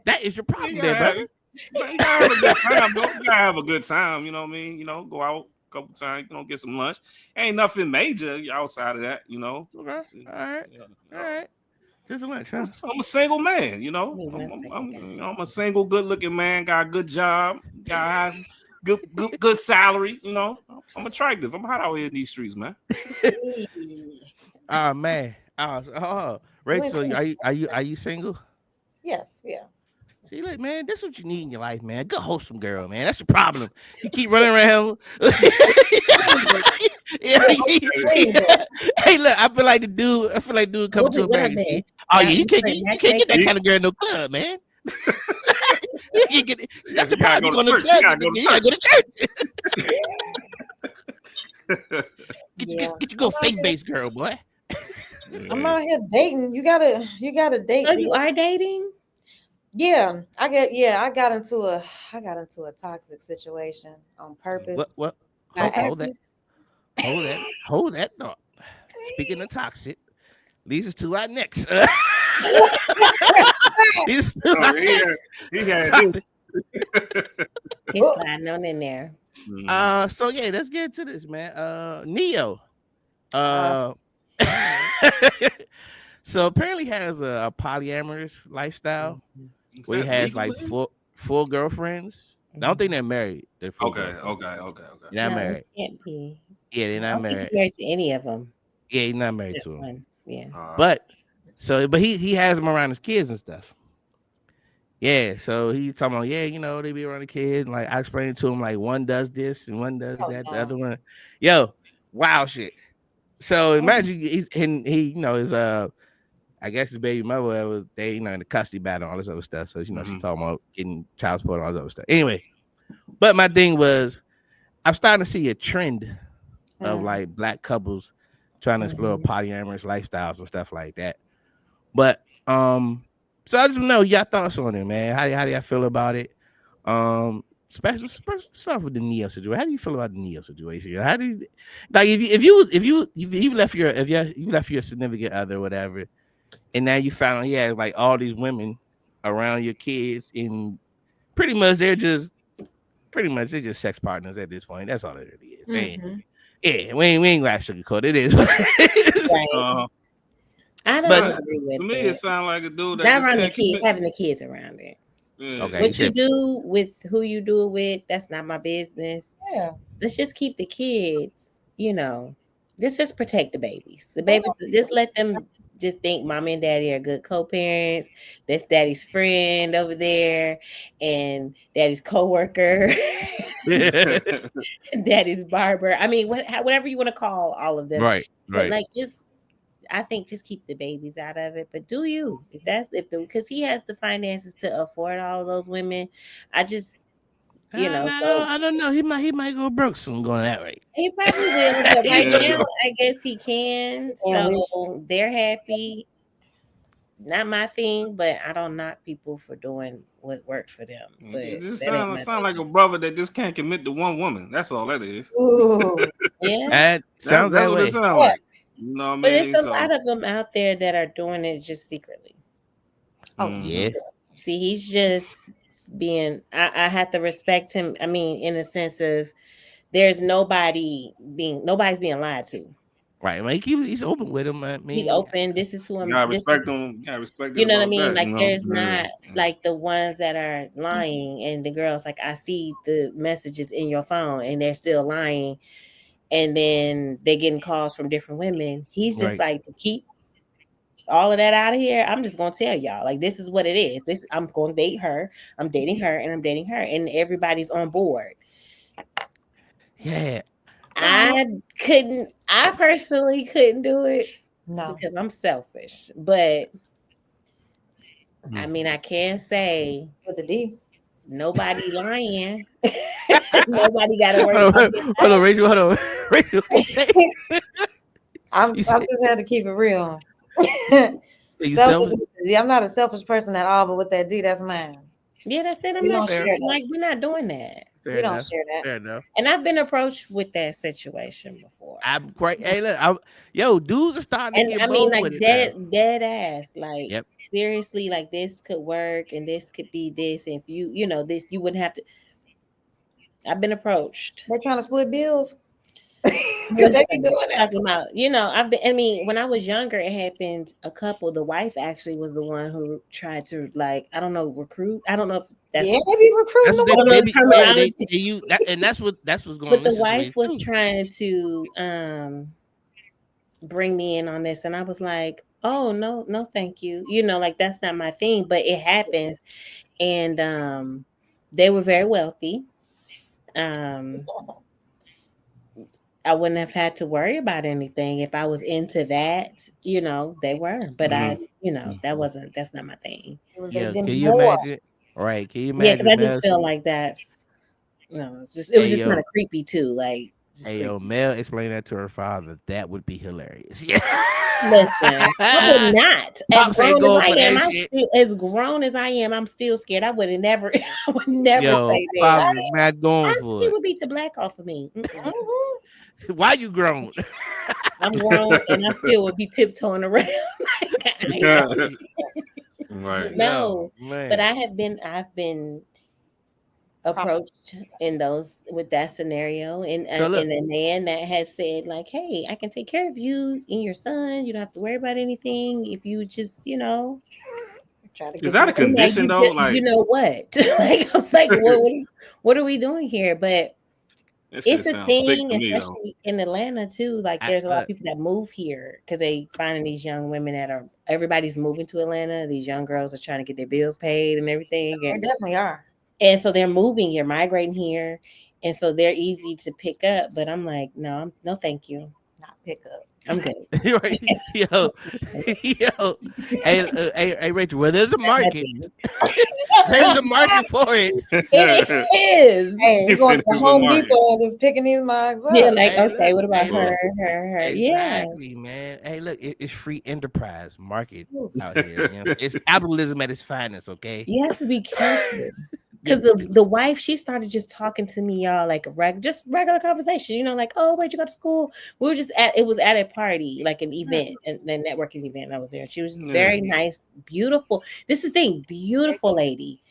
That is your problem there, brother. You gotta have a good time, bro. You gotta have a good time, you know what I mean? Go out a couple times, get some lunch. Ain't nothing major outside of that, Okay. All right. Just a lunch, huh? I'm a single man, I'm a single, good-looking man, got a good job, got a good salary, I'm attractive. I'm hot out here in these streets, man. Oh man. Rachel, are you single? Yes, yeah. See, look, man, that's what you need in your life, man. Good wholesome girl, man. That's the problem. You keep running around. Yeah, hey, look, I feel like the dude. I feel like dude coming to What I America. See, missed? oh yeah, Y'all you can't playing get that matchmaking? kind of girl in no club, man. You can't get it. See, Yeah, that's the you gotta problem. You go go to to the church. club, you gotta go to church. Yeah. Get you go faith based girl, boy. I'm out here dating. You gotta date. So you are dating? Yeah, I got into a toxic situation on purpose. What? I On Hold actually, that. purpose? Hold that thought. Speaking of toxic, leads us to our next. Leads us to our Oh, next he had topic. He's sliding on in there. So yeah, let's get into this, man. Neo. uh, Uh, so apparently has a polyamorous lifestyle Is where he that has legal, like man? four girlfriends. I don't think they're married. They're full Okay, girlfriends. okay. They're not No, it married. can't be. Yeah, they're I not don't think married. he's married to any of them. Yeah, he's not married Just to him. one. Yeah. But but he has them around his kids and stuff. Yeah, so he talking about, yeah, they be around the kids. And like I explained to him, like one does this and one does oh that, the no. other one, yo, wow shit. So Oh, imagine he his I guess his baby mother was they in the custody battle and all this other stuff. So she talking about getting child support and all this other stuff. Anyway, but my thing was I'm starting to see a trend of like black couples trying to explore Mhm. polyamorous lifestyles and stuff like that. But so I just know y'all thoughts on it, man. How do y'all feel about it? Especially start with the Neo situation. How do you feel about the Neo situation? How do you like if you left you left your significant other or whatever, and now you found out like all these women around your kids and pretty much they're just sex partners at this point. That's all it really is. Yeah, we ain't gonna sugarcoat it. It is. Right. I don't But agree To with me, it it. sounds like a dude that Not just around the can't kids, commit. having the kids around it. Yeah. okay, you What you said do with who you do it with, that's not my business. yeah. Let's just keep the kids, This just protect the babies. The They babies, don't just let them just think mommy and daddy are good co-parents. That's daddy's friend over there and daddy's co-worker, daddy's barber. I mean, whatever you want to call all of them. right. But like I think just keep the babies out of it. But do you? Because he has the finances to afford all of those women. I just so I don't know. He might go broke soon going that way. he probably will, but right Yeah. now I guess he can. And So they're happy. Not my thing, but I don't knock people for doing what worked for them. But It just that ain't my sound like a thing. brother that just can't commit to one woman. That's all that is. ooh, Yeah. That sounds That's that what it way. sounds like. You know what I But there's mean? a So lot of them out there that are doing it just secretly. oh, Yeah. See, he's just I have to respect him. I mean, in a sense of nobody's being lied to. Right. Like he's open with him. I He's mean, open. This is who you I'm. gotta This is respect them. You gotta respect it You know what I about mean? that. Like there's not Yeah. like the ones that are lying and the girls like I see the messages in your phone and they're still lying and then they're getting calls from different women. He's just right. like to keep all of that out of here. I'm just gonna tell y'all like this is what it is. I'm gonna date her. I'm dating her and I'm dating her and everybody's on board. Yeah. I personally couldn't do it no. because I'm selfish. But I mean I can say With the D. nobody lying. Nobody got to worry Hold about on, getting hold on, out. Rachel. Hold on, Rachel. I'm You just said have to keep it real. you Selfish. selfish. I'm not a selfish person at all, but with that D, that's mine. Yeah, that's it. I'm We not don't Fair, share that. like we're not doing that. fair We don't enough. share that. Fair enough. And I've been approached with that situation before. I'm quite. Hey, look. Dudes are starting to And get I mean bold like with it now. dead ass. Like Yep. seriously, like this could work and this could be this. And if this, you wouldn't have to. I've been approached. They're trying to split bills. What They be doing that. talking about, when I was younger, it happened a couple. The wife actually was the one who tried to I don't know, recruit. I don't know if that's Yeah, they be recruiting That's what them. I don't know they the be. Yeah, they terminology, you that, and that's what's going on but in the this wife situation was too. trying to bring me in on this, and I was like, oh no, no, thank you. Like that's not my thing, but it happens. And they were very wealthy. Um, I wouldn't have had to worry about anything if I was into that. They were, but Mhm. that's not my thing. It was they Yo, can Demi you Moore. imagine? Right? Can you Yeah, because imagine I just Mel? feel like that's it was Hey just kind yo, of creepy too, like just hey yo, creepy. Mel explain that to her father. That would be hilarious. Yeah. Listen, I would not. As Pops ain't grown as going I for am, that shit. I'm still scared. I would have never, I would never Yo, say that. Pops is not going He for it. would beat the black off of me. Mm-mm. Mhm. Why you grown? I'm grown and I still would be tiptoeing around. Like, I ain't Right. no, Yo, but man. I've been Prob- approached in those with that scenario, and So look, a man that has said like, "Hey, I can take care of you and your son. You don't have to worry about anything if you just, Try to Is get that a you. I'm like, condition though? you Like know what? Like, I was like, what are we doing here?" But that shit it's a sounds sick thing, to me though. especially in Atlanta too. Like, I there's a lot of people that move here because they finding these young women that are everybody's moving to Atlanta. These young girls are trying to get their bills paid and everything, They definitely are. and so they're moving here, migrating here, and so they're easy to pick up. But I'm like, no, no, thank you. Not pick up. I'm good. right, yo, yo, hey, Rachel. Well, there's a That's my market. thing. There's a market for it. It is. Hey, He you going said to the there's a Home market. Depot and just picking these mugs Yeah, up. like, Hey, okay, look, what about hey, her, Look, look. her? Yeah. Exactly, man. Hey, look, it's free enterprise market Oof. out here. It's capitalism at its finest. Okay. You have to be careful. Yeah, Because the wife, she started just talking to me, y'all, like just regular conversation, like, oh, where'd you go to school? We were just it was at a party, like an event, and a networking event. And I was there. She was yeah. very nice, beautiful. This is the thing, beautiful lady,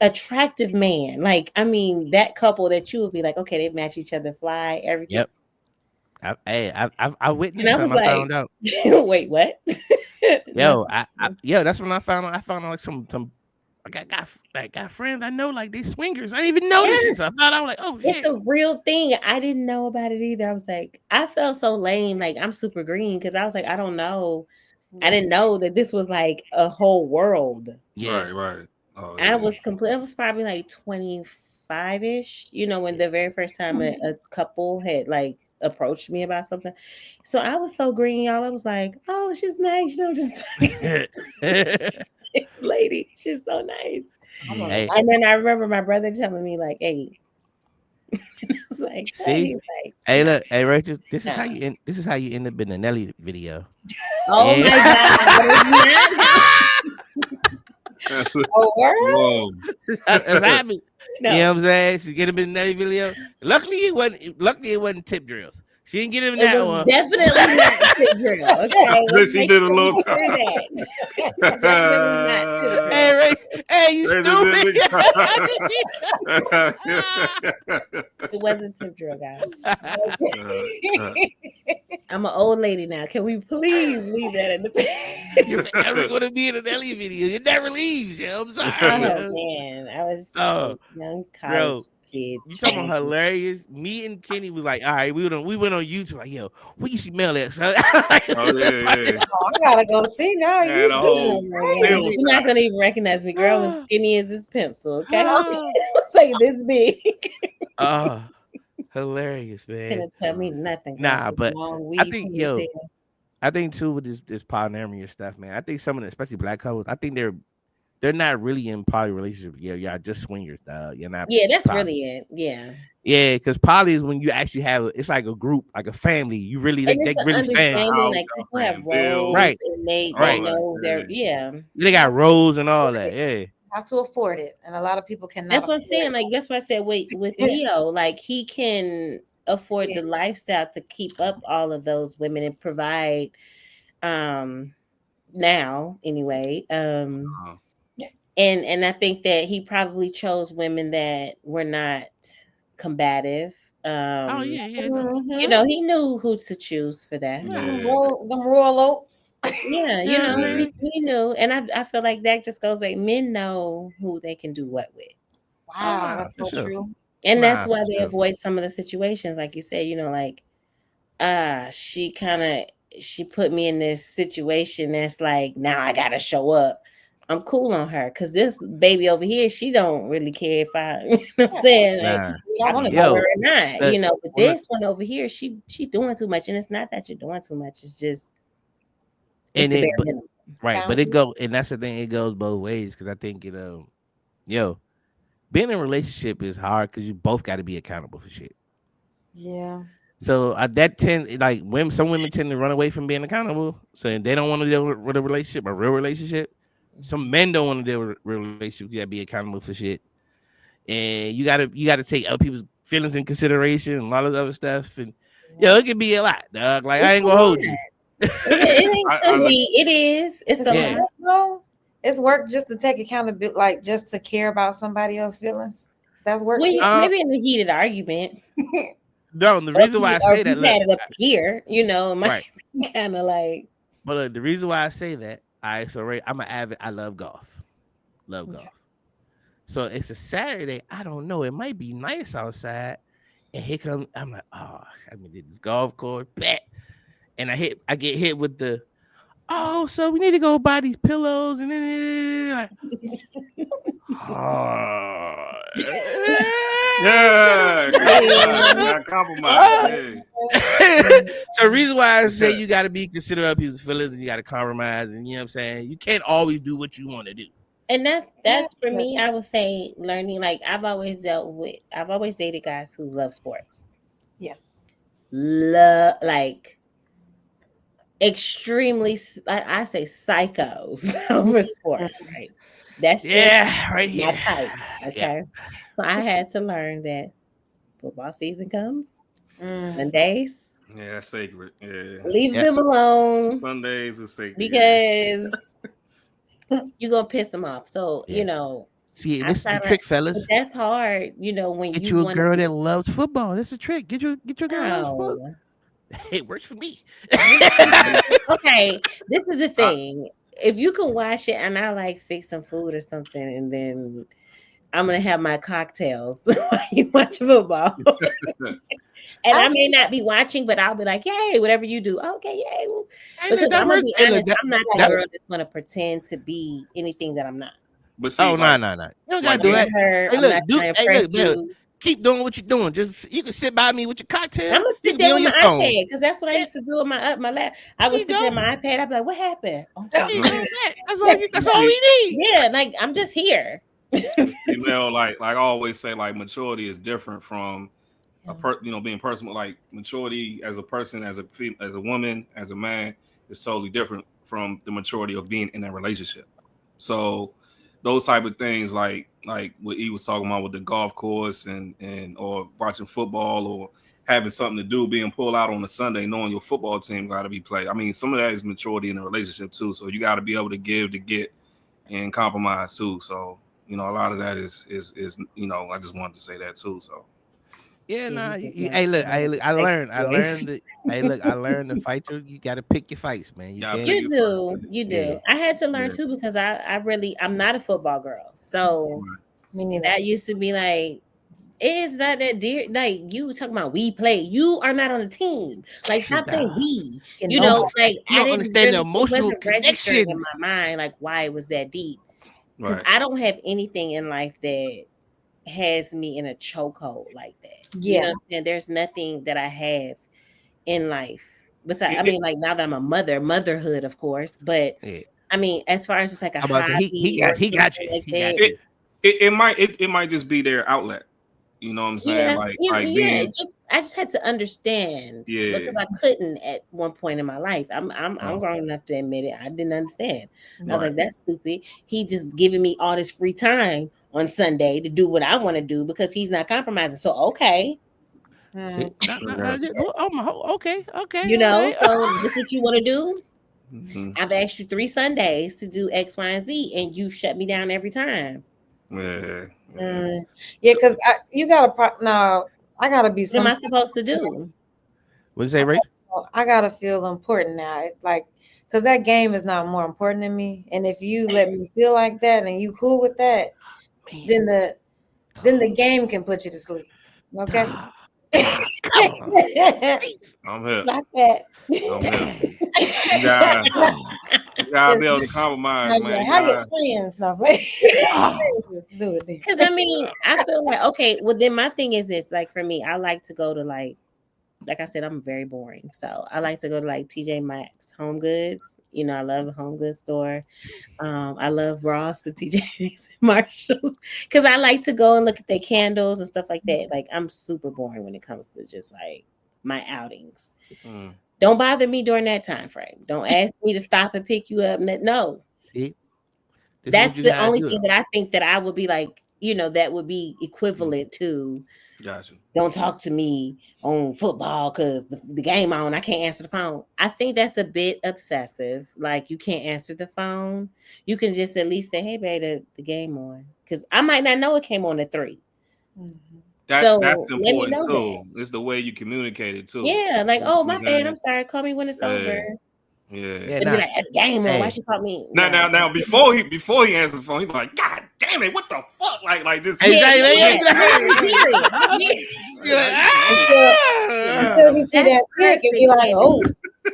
attractive man. Like, I mean, that couple that you would be like, okay, they match each other, fly, everything. yep. I And witnessed I was something. I like, found out. wait, what? Yo, Nothing. yo, that's when I found out. I found out like some. I got friends I know like they swingers. I didn't even know this shit. So Yes. I found out like, oh It's shit. a real thing. I didn't know about it either. I was like, I felt so lame. Like, I'm super green because I was like, I don't know. I Yeah. didn't know that this was like a whole world. Yeah. Right, right. Oh I yeah. was complete. I was probably like 25 ish. When the very first time a couple had like approached me about something. So I was so green, y'all. I was like, oh, she's nice. Just this lady. She's so nice. I'm on Mhm. the Hey, back. And then I remember my brother telling me like, hey, I was like, what? see, He's like, hey, no, look, hey, Rachel. This is no. how you end. This is how you end up in a Nelly video. Oh Yeah. my God, that is not That's a, Oh, world? whoa. That's happened. You no. know what I'm saying? She get him in that video. Luckily it wasn't. Luckily it wasn't tip drills. She didn't get him in It that was one. definitely not tip drill. Okay, let's She make did a sure little. we clear that. Definitely not tip Hey, drill. Ray, hey, you stupid. It wasn't tip drill, guys. Uh, I'm an old lady now. Can we please leave that in the You're forever gonna be in an Ellie video. You never leaves, yo. I'm sorry, Oh yo. man, I was just a Oh, young college bro. kid. You talking about hilarious? Me and Kenny was like, all right, we went on YouTube, like, yo, where you smell that? So, oh yeah, yeah. Oh, I gotta go see now. Had You a Oh whole my do. God. still You're not gonna even recognize me, girl. I'm oh, skinny as this pencil, okay? oh, It's like this big. oh, hilarious, man. Gonna tell me nothing, girl. Nah, This but long I weave think, yo, ponytail. I think too with this polyamorous stuff, man. I think some of the, especially black couples, I think they're not really in poly relationships. Yeah, y'all just swingers. You're not Yeah, that's poly. really it. Yeah. Yeah, because poly is when you actually have it's like a group, like a family. You really And they it's an really a stand understanding, house, like y'all people have paying bills, roles right, and they all right. know their that. yeah. They You got roles and all that. Yeah, have to afford it, and a lot of people cannot That's what I'm afford saying. Like that's what I said with it. Leo. Like he can afford Yeah. the lifestyle to keep up all of those women and provide um now anyway. Uh, And I think that he probably chose women that were not combative. oh Um, yeah, yeah, no, Mm-hmm. he knew who to choose for that. yeah. yeah. Them royal oats. Yeah, You know what I'm Yeah. he, saying? he knew, and I feel like that just goes back. Men know who they can do what with, Oh Wow, nah, that's for so sure. true. and that's Nah, for why they sure. avoid some of the situations, like you said. Like she kind of she put me in this situation that's like now I gotta show up. I'm cool on her because this baby over here, she don't really care if I, you know what I'm saying? Like Nah, You don't I want to follow go. her yo, or not, but But well, look, this one over here, she doing too much, and it's not that you're doing too much. It's just it's and the bare it, but minimum. right, but it boundaries. go, and that's the thing. It goes both ways because I think yo, being in a relationship is hard because you both got to be accountable for shit. Yeah. So that tend like women, some women tend to run away from being accountable, so they don't want to deal with a relationship, a real relationship. Some men don't want to deal with real relationships. You gotta be accountable for shit, and you gotta take other people's feelings in consideration and a lot of other stuff. And Yeah. it can be a lot, dog. Like I It's ain't a gonna hold lot. you. It ain't I could like be. It is. It's It's a Yeah, lot. work though. It's work just to take accountability, like just to care about somebody else's feelings. That's work Well, too. uh, maybe in a heated argument, no. The or reason why I or say if that, you've look, had it up to here, it might right, be kind of like but look, the reason why I say that, all right. So right, I'm an avid. I love Okay. golf. So it's a Saturday. I don't know. It might be nice outside. And here come I'm like, oh, I mean, this golf course, bet. And I get hit with the, oh, so we need to go buy these pillows, and then like, oh, yeah, compromise. You yeah. got compromise. oh. Yeah. So the reason why I say you got to be considerate of people's feelings and you got to compromise, and you know what I'm saying, you can't always do what you want to do. And that's Yeah. that's for me. I would say learning. Like I've always dated guys who love sports. Yeah. Love like extremely. I say psychos over sports. Right. That's just Yeah, right my here. type. Yeah, Okay. So I had to learn that football season comes Mm. Sundays. Yeah, that's sacred. Yeah. Leave yeah. them alone Sundays is sacred. Yeah. because you're gonna piss them off. So Yeah. See, I this is the try to, trick, but fellas. that's hard. When Get you you a want to girl be. that loves football. That's a trick. Get your girl that loves football. No. It works for me. Okay, this is the I, thing. If you can watch it and I like fix some food or something, and then I'm gonna have my cocktails while you watch football. And I I, may not be watching, but I'll be like, "Yay, whatever you do, okay, yay." Well, Hey, look, because that I'm gonna works. be Hey, look, honest, I'm not the that. girl that's gonna pretend to be anything that I'm not. but see, Oh no, like, no, no. You don't gotta like I'm do being, not that. her. Hey, I'm look, not trying to Hey, look, impress man. you. Keep doing what you're doing. Just you can sit by me with your I'm cocktail. gonna You sit can be there on with your my phone. iPad because that's what I Yeah, used to do on my lap. I there would you sit there go. on my iPad. I'd be like, "What happened?" There you Okay, go. That's all. That's you all see, we need. yeah, like I'm just here. Mel, like I always say, like maturity is different from yeah. being personal. Like maturity as a person, as a woman, as a man, is totally different from the maturity of being in a relationship. So those type of things, like what he was talking about with the golf course and or watching football or having something to do, being pulled out on a Sunday, knowing your football team got to be played. I mean, some of that is maturity in a relationship too. So you got to be able to give to get and compromise too. So a lot of that is I just wanted to say that too. So Yeah, Yeah, nah. he just Hey, wants look. someone Hey, to look. protect I his voice. learned that. Hey, look. I learned to fight. You got to pick your fights, man. You yeah, I can't. pick You it first. do, you Yeah. do. I had to learn Yeah, too because I'm not a football girl. So right. Me neither. that used to be like, it's not that dear. Like you talking about we play. You are not on the team. Like stop saying Nah. we. Getting over. Like You I don't didn't understand the really. It emotional wasn't registering in connection. my mind like why it was that deep. Because Right. I don't have anything in life that has me in a chokehold like that. You know Yeah. what I'm saying? There's nothing that I have in life. Besides, I It, mean, like now that I'm a motherhood, of course. But Yeah. I mean, as far as just like a I'm about to say hobby or he got you. something like He got that, it, you. it might just be their outlet. You know what I'm saying? yeah, Like yeah. being I just had to understand yeah. because I couldn't at one point in my life. I'm Oh, grown enough to admit it. I didn't understand. I was right. like, that's stupid. He just giving me all this free time on Sunday to do what I want to do because he's not compromising. So okay, See, Mm. Yeah. oh my, okay, all right. so this what you want to do. Mhm. I've asked you 3 Sundays to do X, Y, and Z, and you shut me down every time. Yeah. Yeah. Mm. Yeah, because you gotta now. I gotta be What am some. I supposed to do? What'd you say, Rach? I gotta feel important now. Like, because that game is not more important than me. And if you let me feel like that and you cool with that, Man, then the game can put you to sleep. Okay. come on, I'm here. Like that. I'm here. You gotta, you gotta be able to It's- compromise, man. You How your gotta, friends? No, but do it then. Because I mean, I feel like okay. Well, then my thing is this: like for me, I like to go to like I said, I'm very boring, so I like to go to like TJ Maxx, Home Goods. You know, I love the Home Goods store. I love Ross and TJ Maxx and Marshalls because I like to go and look at their candles and stuff like that. Like I'm super boring when it comes to just like my outings. mm, Don't bother me during that time frame. Don't ask me to stop and pick you up. No, See, this is what that's you the gotta only do. thing that I think that I would be like, that would be equivalent to gotcha. don't talk to me on football because the game on. I can't answer the phone. I think that's a bit obsessive. Like you can't answer the phone. You can just at least say, "Hey, babe, the game on," because I might not know it came on at 3. Mhm. That's So let me important know that. too. It's the way you communicate it too. Yeah, like, You know oh what I'm my bad. I'm saying? sorry. Call me when it's over. Yeah, yeah. Yeah, It'd be nah. like, "At the game on. Why Hey, she call me?" Now, No. now, now, before he answered the phone, he'd be like, "God damn it, what the fuck?" Like this. hey, Yeah, Zay, yeah, man, yeah. Period. Like, Yeah. you're like, Until ah! until he see That's that pick and be perfect, like, Kenny. oh,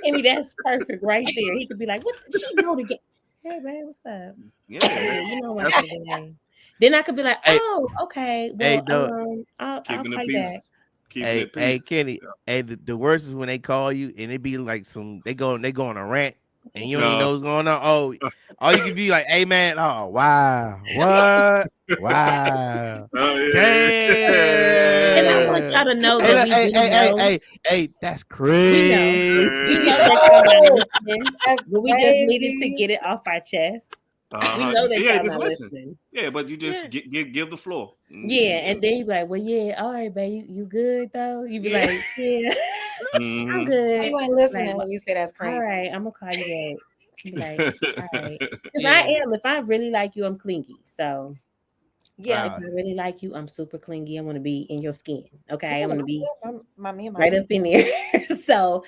Kenny, that's perfect right there. He could be like, "What? She know the game." Hey, babe, what's up? yeah, Yeah, you know I'm that's watching the game. Then I could be like, Hey, "Oh, okay. hey, Well, no, I'll keeping the call you back." peace, keeping it hey, peace. Kenny. Hey, the worst is when they call you and it be like they go on a rant and you don't even No, know what's going on. Oh, all you can be like, hey man, oh wow, what? Wow. yeah, And I want Damn. y'all to know Hey, that look, we hey, do hey, hey, know. hey, hey, that's We know. We crazy. know that y'all not oh, listening, that's but we just needed to crazy. get it off our chest. We uh-huh. know that Yeah, y'all just not listen. listening. Yeah, but you just Yeah, give the floor. Yeah, And, and then you be like, "Well, yeah, all right, babe, you good though?" You be yeah. like, "Yeah, I'm mm-hmm. good." You ain't Like, listening when you say that's all crazy. right, I'm gonna call you back. You be like, all right, because I Yeah. am. If I really like you, I'm clingy. So Yeah. if Wow. I really like you, I'm super clingy. I want to be in your skin. Okay, I Yeah, want to be me and my right man. up in there. So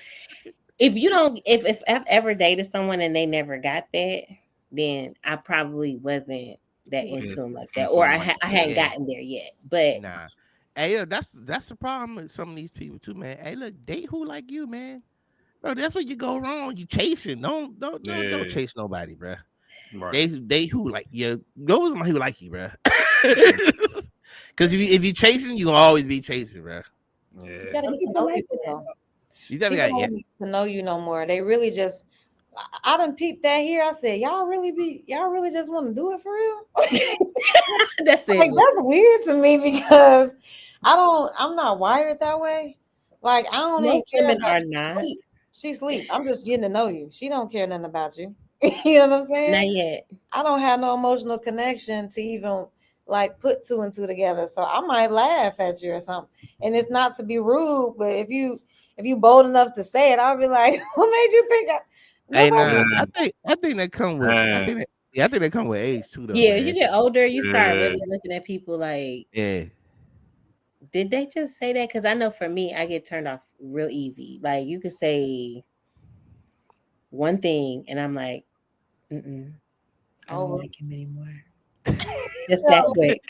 if you don't, if I've ever dated someone and they never got that, then I probably wasn't that He was Yeah, into them like that, and or something like I that. hadn't Yeah. gotten there yet. But Nah. Hey, yeah, that's the problem with some of these people too, man. Hey, look, date who like you, man. Bro, that's where you go wrong. You chasing. Don't Yeah, chase nobody, bro. right. They who like you. Go with somebody who like you, bro. Mm, Because if you chasing, you gonna always be chasing, bro. You yeah, gotta some get to people know like people that. though. You definitely People got don't yeah. get to know you no more. They really just I done peeped that here. I said, y'all really just want to do it for real? That's Like it. that's weird to me because I'm not wired that way. Like I don't even Most care women about are she not. sleep. She sleep. I'm just getting to know you. She don't care nothing about you. You know what I'm Not saying? yet. I don't have no emotional connection to even like put two and two together. So I might laugh at you or something. And it's not to be rude, but if you bold enough to say it, I'll be like, what made you think Hey, nobody nah. yeah, I think that come with. man, I think that come with age too, though, Yeah, you man. get older, you start yeah. really looking at people like, Yeah. did they just say that? Because I know for me, I get turned off real easy. Like you could say one thing, and I'm like, mm-mm, I don't over? like him anymore. Just that So, quick,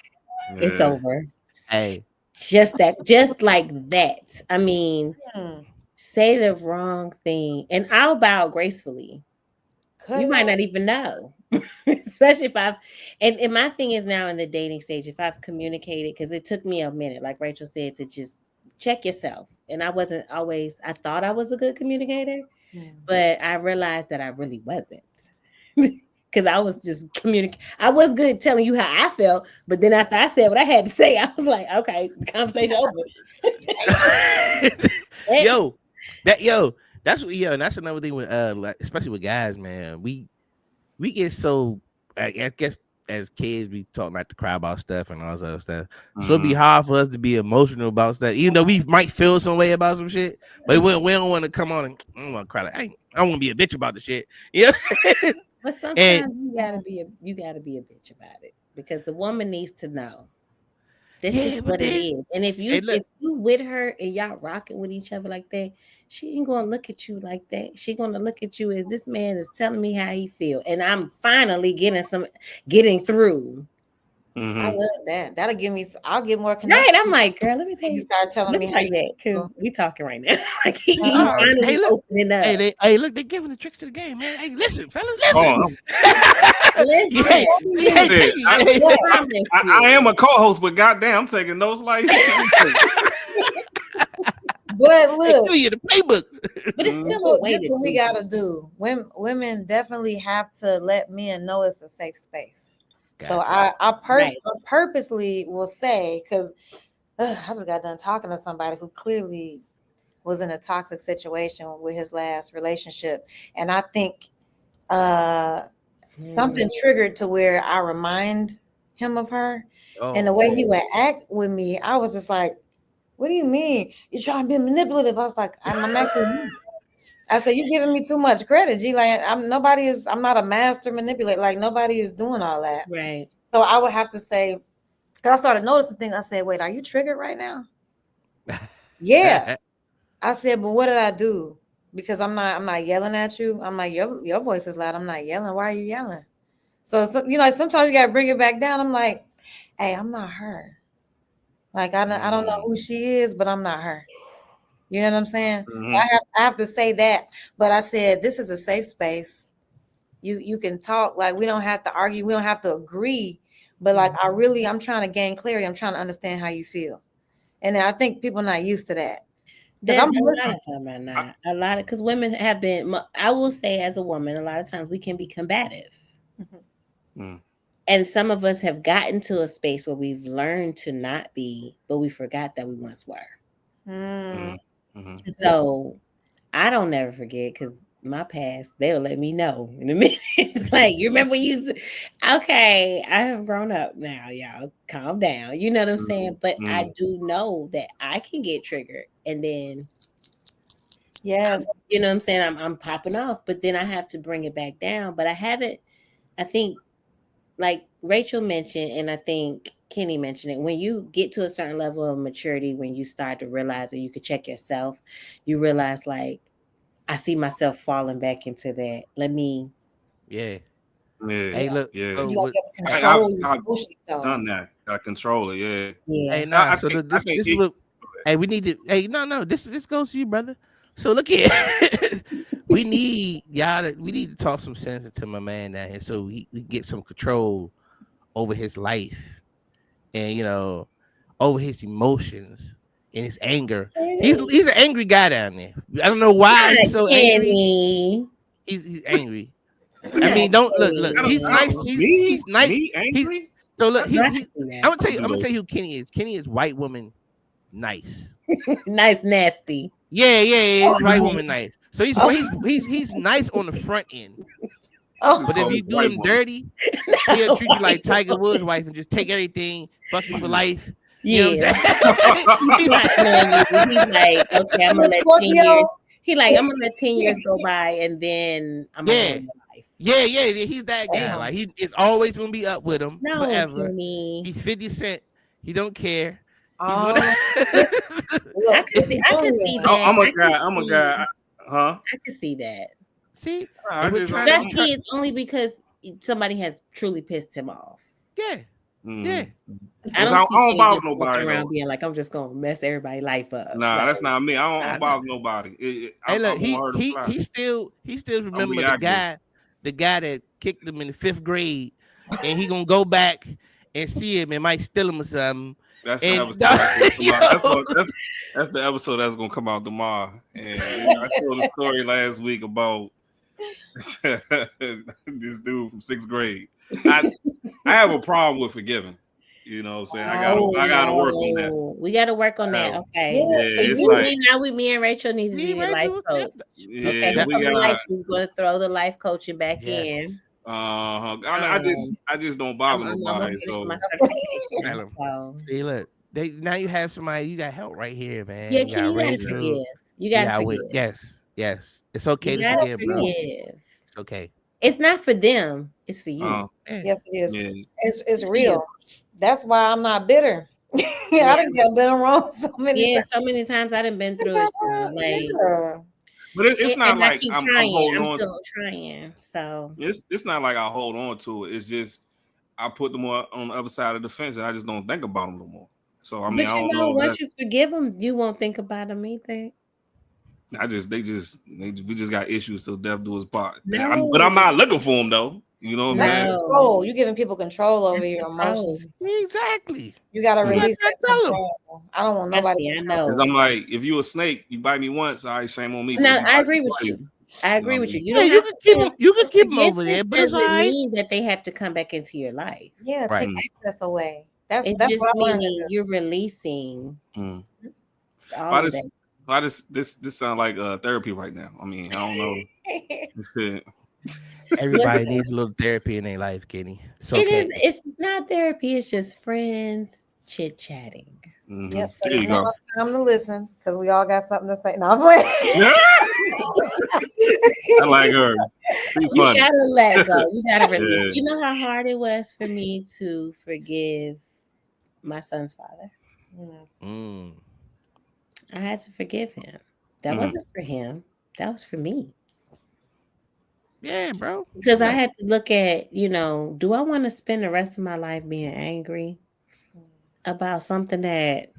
it's Yeah. over. Hey. Just like that. I mean, hmm, say the wrong thing, and I'll bow gracefully. cut You it might off. not even know. Especially if I've and my thing is now in the dating stage, if I've communicated, because it took me a minute, like Rachel said, to just check yourself. And I wasn't always, I thought I was a good communicator, Hmm. but I realized that I really wasn't. Because I was just I was good telling you how I felt, but then after I said what I had to say, I was like, okay, the conversation over. Next. yo, yo, that's what and that's another thing with like, especially with guys, man. We get so I guess as kids we talk not to cry about stuff and all this other stuff. So it'd be Mm-hmm. hard for us to be emotional about stuff, even though we might feel some way about some shit. But we don't want to come on and I don't want to cry like I want to be a bitch about the shit. You know what I'm saying? But And sometimes you gotta be a bitch about it because the woman needs to know. That's yeah, just but what it then is. And hey look, if you with her and y'all rocking with each other like that, she ain't gonna look at you like that. She gonna look at you as this man is telling me how he feel, and I'm finally getting through. I Mhm. love that. That'll give me. I'll get more Right. connected. I'm like, girl, let me tell You you. start telling Let me me how tell you you that because feel. we talking right now. Like he Uh-huh. Hey, finally look. opening up. Hey, look, they giving the tricks to the game, man. Hey, listen, fellas, listen. Oh, Listen, Hey, hey, shit. take I, it. I I, promise I you. am a co-host, but goddamn, I'm taking notes like shit. But Hey, look, give you the playbook. But it's Mhm. this still a what way this to what we do gotta it. do. Women definitely have to let men know it's a safe space. So Gotcha. Right. I purposely will say because I just got done talking to somebody who clearly was in a toxic situation with his last relationship, and I think something triggered to where I remind him of her, and the Oh, way he would act with me, I was just like, "What do you mean? You're trying to be manipulative?" I was like, I'm actually not." I said, "You giving me too much credit, G. Like, I'm not a master manipulator. Like, nobody is doing all that." Right. So I would have to say, because I started noticing things. I said, "Wait, are you triggered right now?" Yeah. I said, "But what did I do?" Because I'm not yelling at you. I'm like, your voice is loud. I'm not yelling. Why are you yelling? So you know, sometimes you gotta bring it back down. I'm like, "Hey, I'm not her. Like, I don't know who she is, but I'm not her." You know what I'm saying? So Mhm. I have to say that. But I said, this is a safe space. You can talk. Like, we don't have to argue. We don't have to agree. But like, I'm trying to gain clarity. I'm trying to understand how you feel. And I think people are not used to that. Because That I'm a lot listening. of them are not. A lot of because women have been. I will say, as a woman, a lot of times we can be combative, Mhm. and some of us have gotten to a space where we've learned to not be, but we forgot that we once were. Mm. Mhm. Mhm. So I don't never forget because my past, they'll let me know in a minute. It's like, you remember you used to, okay, I have grown up now, y'all. Calm down. You know what I'm saying? But I Mhm. do know that I can get triggered and then Yes. you know what I'm saying, I'm popping off, but then I have to bring it back down. But I haven't, I think like Rachel mentioned, and I think Kenny mentioned it, when you get to a certain level of maturity, when you start to realize that you could check yourself, you realize like I see myself falling back into that. Let me. yeah. Yeah. Hey, look. Yeah. So You gotta what? be able to I've control your I've emotions though. done that. Gotta control it. Yeah. Yeah. Hey, nah. I So think I this think is what. Hey, we need to. Hey, no. This goes to you, brother. So look here. We need y'all. We need to talk some sense into my man down here, so we get some control over his life, and over his emotions and his anger. He's an angry guy down there. I don't know why Not he's so angry. Kenny. He's angry. I Not mean, don't look. He's I nice. Kenny. don't me He's nice. me He's angry. so I look. No, I can He's. see I'm that. gonna tell you. do I'm gonna that. tell you who Kenny is. Kenny is white woman nice. Nice, nasty. Yeah. He's white woman nice. So he's nice on the front end. You just But Oh, if call you this do white him woman. dirty, he'll No, treat you like Tiger Woods' wife and just take everything, fuck you for life. You know yeah. what I'm saying? He's not knowing you. He's like, okay, I'm and gonna the let 10 years. Scorpio. He like, I'm gonna let 10 years go by and then I'm gonna Yeah. ruin your life. Yeah. He's that guy. Damn. Like he is always gonna be up with him No, forever. Kenny. He's 50 Cent. He don't care. He's what Oh, look, I look, could this see is I could Junior. see that. I'm a I could guy. I'm a see guy. Huh? I could see that. See? I And we're just trying Got to kids only because somebody has truly pissed him off. yeah. Yeah. mm. I Cause don't I see don't Kenny bother just walking nobody around though. being like, I'm just gonna mess everybody's life up. Nah, Like, that's not me. I Nah, don't nah. bother nobody. Hey, I look, want her to fly. he still I'm remember reactive. the guy that kicked him in the 5th grade, and he gonna go back and see him and might steal him or something. That's the And episode that's gonna come out. yo, That's the episode that's gonna come out tomorrow. And I told a story last week about this dude from 6th grade. I I have a problem with forgiving. You know what I'm saying? oh I gotta work on that. no, we got to work on I that. have, Okay, yeah, Yes, for it's you. like see now me and Rachel needs to see be the life Rachel, coach. Okay, yeah, here we come the life. got We're gonna throw the life coaching back in. yes. I just don't I'm, bother I'm nobody. almost finished with my So certification. Tell him. So See, look, now you have somebody. You got help right here, yeah, man. You Kenny, got you gotta Rachel. forgive. You You gotta got with forgive. yes. It's okay You to gotta forgive, bro. forgive. It's okay. It's not for them. It's for you. uh Yeah. Yes, it is. yeah. It's It's for you. real. That's why I'm not bitter. I Yeah. done got done wrong so many Yeah. times. So many times I done been through it. Like, Yeah. But it's not and I like keep I'm trying. holding I'm on. still trying. So It's not like I hold on to it. It's just I put them on the other side of the fence, and I just don't think about them no more. So I mean, But I you don't know, know. once you forgive them, you won't think about them either. We just got issues till death do us part. No. But I'm not looking for them though. You know what I'm saying? No. Oh, you giving people control over That's your control. emotions. Exactly. You gotta Mhm. release You that gotta tell 'em. control. I don't want Trust nobody me, I control. Because know. I'm like, if you a snake, you bite me once, all right, shame on me. But No, if you I bite agree me with twice, you. I you know agree what I with you. mean? You Yeah, don't you have can to keep them. You can keep them over forgiveness there, but it's all doesn't right. mean that they have to come back into your life. Yeah, Right. take access away. That's It's that's just what I learned to meaning do. you're releasing Mm. all Why of this? that. Why this sound like therapy right now? I mean, I don't know. It's good. Everybody Listen, needs a little therapy in their life, Kenny. It's it okay. is. It's not therapy. It's just friends chit chatting. Mhm. Yep. So There you now go. it's time to listen because we all got something to say. No, I'm playing. I like her. She's You funny. gotta let go. You gotta release. Yeah. You know how hard it was for me to forgive my son's father. Mm. I had to forgive him. That Mhm. wasn't for him. That was for me. Yeah, bro. Because I Look, had to look at, do I want to spend the rest of my life being angry about something that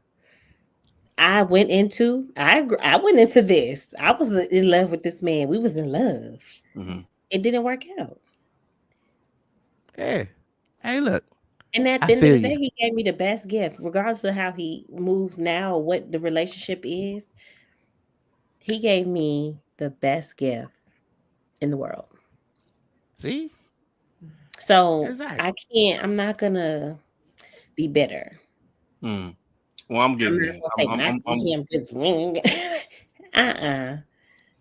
I went into? I went into this. I was in love with this man. We was in love. Mhm. It didn't work out. yeah. Hey, look. And at I the end of feel the day, you. he gave me the best gift, regardless of how he moves now or what the relationship is. He gave me the best gift in the world. See, So exactly. I'm not gonna be bitter. Mm. Well, I'm I'm getting not there. gonna say when I see him just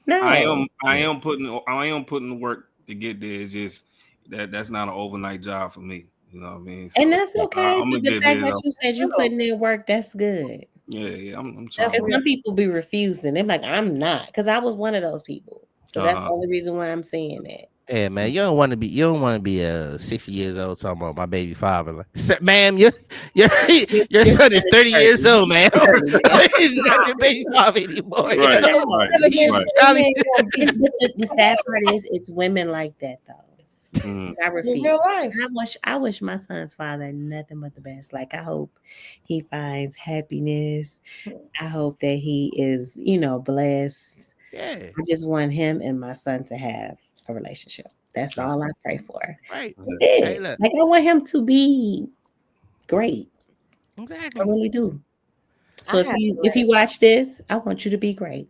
No. I am putting the work to get there. It's just that's not an overnight job for me. You know what I mean? And So that's okay. I'm But gonna the get fact there that though. you said you putting in work, that's good. Yeah. I'm That's trying. And real. some people be refusing. They're like, I'm not, because I was one of those people. So that's the Uh-huh. only reason why I'm saying that. Yeah, man. You don't want to be 60 years old talking about my baby father. Like, ma'am, your your Your son son is is 30 years 30. old, man. He's 30, man. He's not your baby father anymore. Right. No. Right. He's Right. Charlie. But the sad part is it's women like that though. Mhm. I In refuse. real life. And I wish my son's father nothing but the best. Like I hope he finds happiness. I hope that he is, blessed. Yeah, I just want him and my son to have a relationship. That's all I pray for. right. That's Hey, it. look. Like I want him to be great. I Exactly. really do. So I if have you to if you watch this, I want you to be great.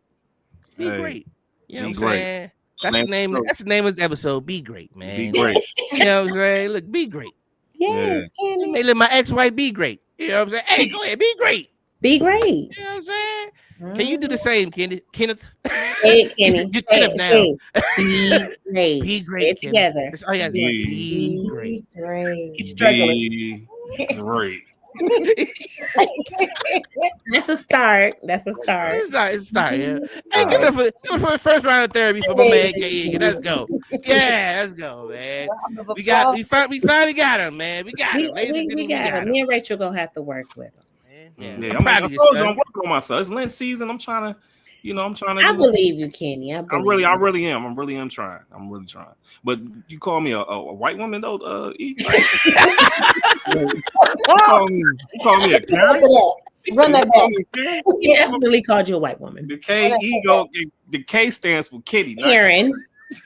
Be Hey, great. You know what be I'm great. saying? That's the Man, name. That's the name of this episode. Be great, be man. great. You know what I'm saying? Look, be great. Yes, Yeah. You Kenny. may let my ex-wife be great. You know what I'm saying? Hey, go ahead, be great. Be great. You know what I'm saying? Can you do the same, Kenneth? Say it, Kenny. You're Say Kenneth it. now. Say it. Be great. Be Say great, it Kenneth. together. That's all you gotta do. Be Be great. Be great. He's struggling. be great. That's a start. That's a start. It's not, yeah. Hey, All right. give it for the first round of therapy for my man K. Let's go. Yeah, let's go, man. Round of We applause. finally got him, man. We got him. Ladies and We gentlemen, we got got him. him. Me and Rachel gonna have to work with him. Man. Yeah. I'm I mean, proud I of you, told you son. I'm working on myself. It's Lent season. I'm trying to, I'm trying to I do. believe you, Kenny. I believe I you. really am. I'm really am trying. I'm really trying. But you call me a white woman though, E? Like, you call me a Look Karen? at that. Run that You call back. me a Karen? He definitely called you a white woman. The K ego. The K stands for kitty. Not Karen.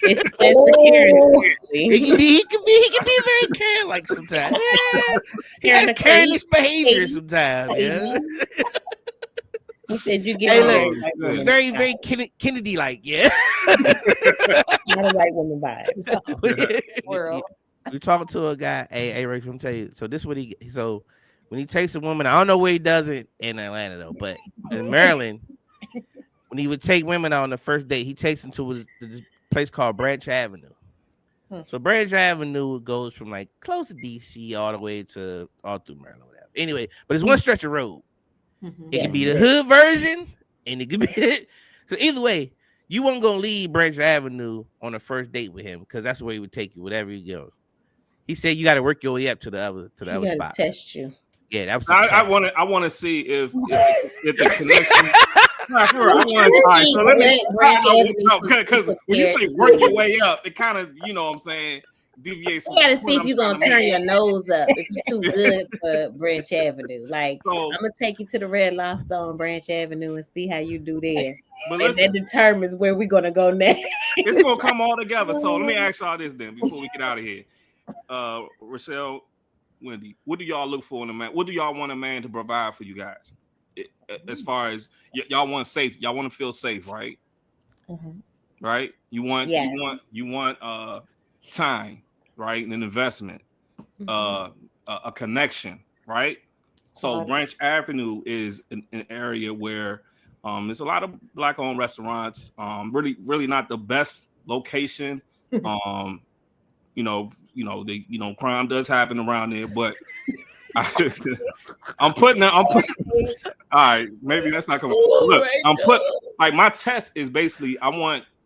It stands for Karen. Oh. He can be very Karen like sometimes. Yeah. He Karen has the Karen-ish behavior Katie. sometimes. Yeah. He said you give Hey, me look, very white good. woman. very, vibes, very Kennedy like, yeah. not a white woman vibe. World. We talking to a guy. Hey, Rachel, let me tell you. So this what so when he takes a woman, I don't know where he does it in Atlanta though, but in Maryland, when he would take women out on the first date, he takes them to this place called Branch Avenue. So Branch Avenue goes from like close to DC all the way to all through Maryland, whatever. Anyway, but it's one stretch of road. It could be the hood version, and it could be it. So either way, you weren't gonna leave Branch Avenue on the first date with him because that's where he would take you, whatever he goes. He said you got to work your way up to the other He got to spot. test you. Yeah, that was. I want to see if the connection. Nah, for real, I want to. So let me. Because when you say work your way up, it kind of, you know what I'm saying, deviates from You gotta what see if I'm you're trying gonna to turn make. your nose up if you're too good for Branch Avenue. Like So, I'm gonna take you to the Red Lobster on Branch Avenue and see how you do there. but And that listen, determines where we're gonna go next. it's gonna come all together. So let me ask y'all this then before we get out of here. Rochelle, Wendy, what do y'all look for in a man? What do y'all want a man to provide for you guys? As far as y'all want safe, y'all want to feel safe, right? Mhm. Right? You want Yes. time, right? And an investment, Mhm. a connection, right? So Quality. Branch Avenue is an area where there's a lot of black-owned restaurants. Really not the best location. Um, crime does happen around there, but I'm putting. All right, maybe that's not coming. Ooh, Look, Rachel. like my test is basically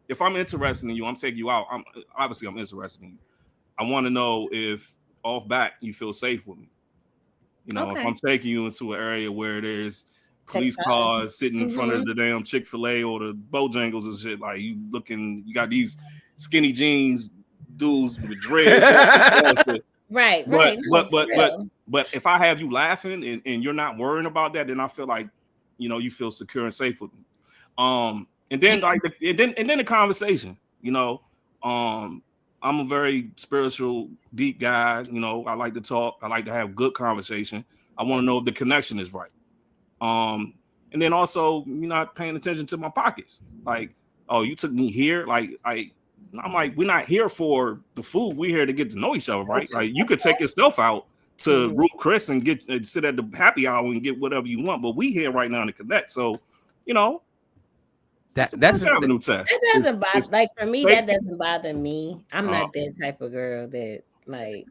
if I'm interested in you, I'm taking you out. I'm interested in you. I want to know if off back you feel safe with me. If Okay. I'm taking you into an area where there's Takes police time. cars sitting in front of Mhm. the damn Chick-fil-A or the Bojangles and shit, like you got these skinny jeans dudes with dreads walking. Right, But right. No, but for but but real. but if I have you laughing and you're not worrying about that, then I feel like you feel secure and safe with me. And then the conversation, I'm a very spiritual, deep guy. I like to talk. I like to have good conversation. I want to know if the connection is right. And then also you're not paying attention to my pockets. Like, oh, you took me here. I'm like, we're not here for the food. We're here to get to know each other, right? Like, you could take yourself out to Mhm. Ruth Chris and get sit at the happy hour and get whatever you want. But we here right now to connect. So, you know, that's the That's Branch Avenue test. That doesn't bother. It's Like for me, safe. that doesn't bother me. I'm Uh, not that type of girl that like.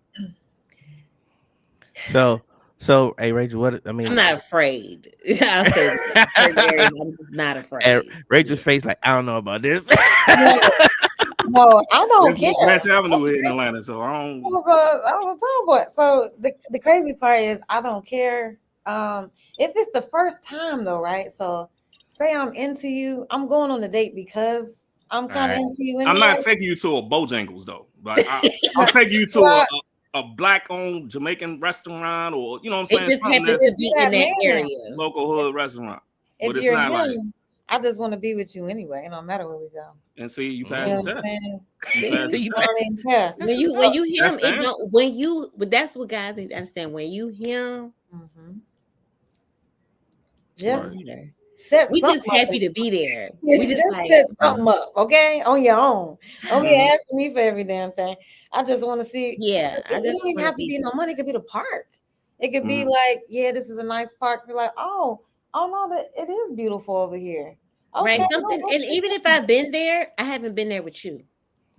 so so. Hey, Rachel, what I I'm mean, not afraid. I'll say that. Certain areas, I'm just not and afraid. Rachel's Yeah. face like I don't know about this. No, no, I don't there's care. no Branch Avenue That's here in crazy. Atlanta, so I I don't. was I was a tomboy. So the crazy part is I don't care. If it's the first time though, right? So say I'm into you, I'm going on a date because I'm All kind of right. into you I'm anyway. not taking you to a Bojangles though, but I'll No, take you to well, a black-owned Jamaican restaurant, or what I'm It saying, just something happened that's to if be you're in that that man, area. local if, hood restaurant, if but it's you're not like. him, I just want to be with you anyway. It don't matter where we go. And see, you You pass know the Mm. what I'm test. saying? You pass See, the See you. I test. don't even care. when So, you That's him, the it answer. don't. When you, but that's what guys need to understand. When you him, mhm. it don't Right. Just matter. set We just something up. happy to be there. We just Just like, set something up, okay? On your own. Don't be Mm-hmm. asking me for every damn thing. I just want to see. yeah, I It just don't even want to have to be. be no money. It could be the park. It could be Mm-hmm. like, yeah, this is a nice park. Be like, oh no, that it is beautiful over here. Right, Okay, no, something. go And check even if it I've been there, I haven't been there with you.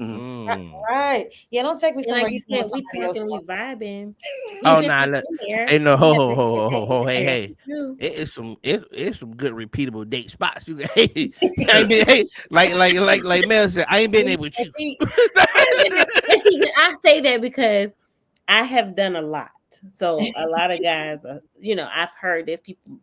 Mm-hmm. out. Mm. Right. Yeah, don't take me And somewhere like you you doing said, we somebody else. talking, we vibing. Oh Even if nah, I've look. been there, Hey no, I ho ho haven't ho had ho that ho ho. Hey experience hey. with you. It's some good repeatable date spots. You hey, I ain't been hey like Mel said. I ain't been there with And you. see, I haven't been there. And see, I say that because I have done a lot. So a lot of guys, I've heard this. People,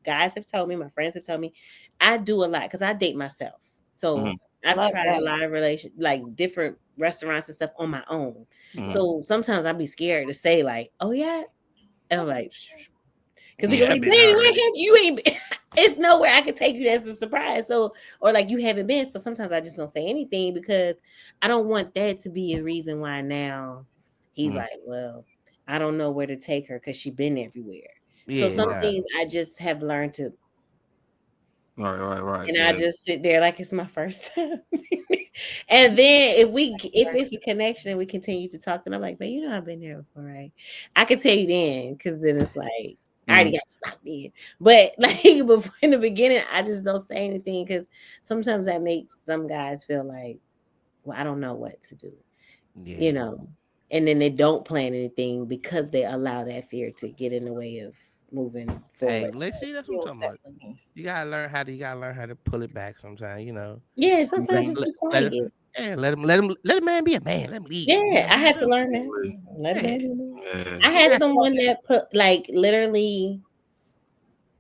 guys have told me, my friends have told me, I do a lot because I date myself. So Mm-hmm. I've love tried a that. lot of like different restaurants and stuff on my own. Mm-hmm. So sometimes I'd be scared to say like, "Oh yeah," and I'm like, because he gonna Yeah, be, I've been baby, where already. have you ain't been? It's nowhere I can take you that's a surprise. So, or like you haven't been. So sometimes I just don't say anything because I don't want that to be a reason why now he's Mm-hmm. like, well, I don't know where to take her because she's been everywhere. So Yeah, some Right. nah. things I just have learned to, Right. and I Yeah. just sit there like it's my first time. And then if it's a connection and we continue to talk, then I'm like, but I've been there before, right? I can tell you then, because then it's like I already Mm-hmm. got locked in. But like before in the beginning, I just don't say anything because sometimes that makes some guys feel like, well, I don't know what to do, you Yeah. know. And then they don't plan anything because they allow that fear to get in the way of moving Hey, forward. let's see. That's what I'm Skill talking set about. for me. You gotta learn how to pull it back. Sometimes, you know. Yeah, Let, sometimes just let, be let him, quiet. yeah, let a man be a man. Let him lead. You Yeah, know. I had to Yeah. learn that. Let Yeah. me know. Yeah. I had Yeah. someone that put like literally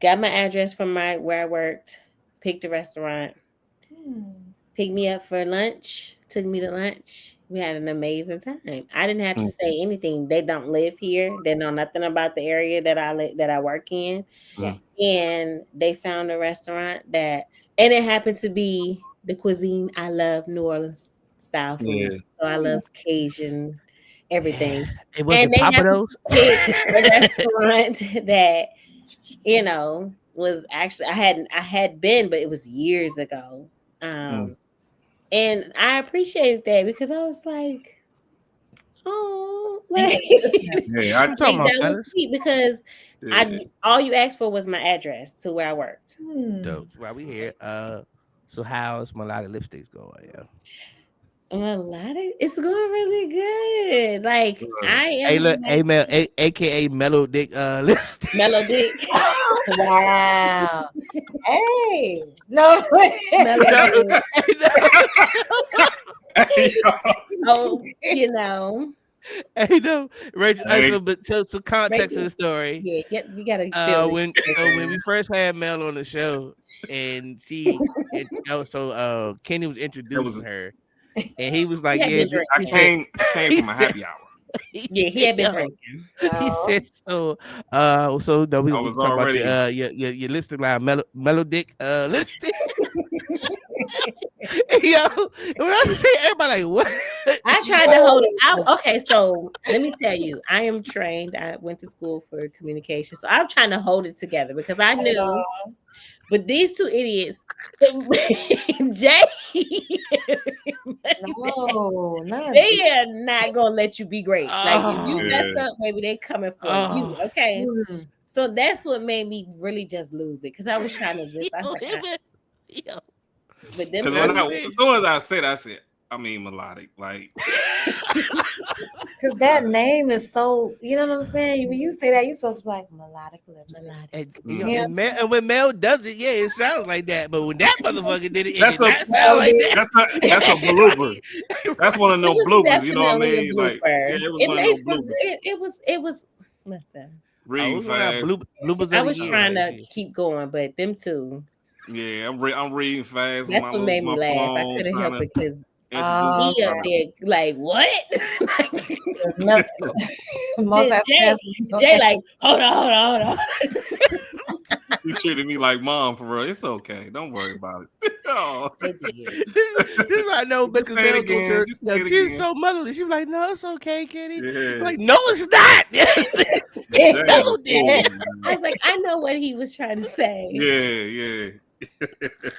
got my address from my where I worked, picked a restaurant, Hmm. picked me up for lunch, took me to lunch, We had an amazing time. I didn't have to Mm. say anything. They don't live here. They know nothing about the area that I work in. Mm. Yes. And they found a restaurant and it happened to be the cuisine. I love New Orleans style food. Yeah. So I Mm. love Cajun, Yeah. everything. It And wasn't they Papa happened those. to pick a restaurant that, was actually I had been, but it was years ago. Mm. Um, and I appreciated that because I was like, oh, like, Yeah. I'm talking like about that was fellas. sweet because Yeah. all you asked for was my address to where I worked. Hmm. Dope. While we here, so how's melodic lipsticks going, yo? It's going really good. Like Uh, I Hey, am look, like aka Mellow Dick lipstick. melodic, Wow. Hey. No. melodic. Hey, hey, yo. Oh, hey, no, Rachel. Hey, So, but so context of Rachel. the story. Yeah, you gotta feel When it. we first had Mel on the show, and she, Kenny was it introducing was. her, and he was He like, had "Yeah," been I he drinking. said, came. I came he from a said, happy hour. he Yeah, he said, had been yo, drinking. he No. said, so no, I we was talk about already. your lipstick line, mellow dick lipstick. Yo, when I say everybody like what? I tried to hold it out. Okay, so let me tell you, I am trained. I went to school for communication, so I'm trying to hold it together because I knew. But these two idiots, Jay, No. None. they are not gonna let you be great. Like if you Oh, mess Yeah. up, maybe they coming for you. oh, Okay, Mm. so that's what made me really just lose it because I was trying to just. I was yo, like, yo, but them Because when I when two. as say, soon as I said, I mean melodic. Like Because that name is so, you know what I'm saying? When you say that, you're supposed to be like melodic lipstick. Melodic. you mm. know, You know what I'm saying? and when Mel does it, yeah, it sounds like that. But when that motherfucker did it, it that's did a not sound like Melody. that. that's a blooper. That's one of It no was bloopers. You know what I definitely a mean? Like yeah, blooper. it was It one of made no for bloopers. it was listen. Oh, it Reading was one of our fast. bloopers I of the was year trying last to year. keep going, but them two, Yeah, I'm reading fast on that's what made me my laugh. I phone, couldn't trying help to it because introduce he up myself. Okay. there like what? Like, Mel- then Multitasking. Jay Okay. like, hold on. You treated me like mom for real. It's okay. Don't worry about it. Oh, They did. This is why I know just because say it Mel go to again. her. Just You say know, it she's again. so motherly. She's like, "No, it's okay, Kenny." I'm Yeah. like, "No, it's not." It's Jay's a Mel did fool, it. I man. was like, I know what he was trying to say. Yeah, yeah.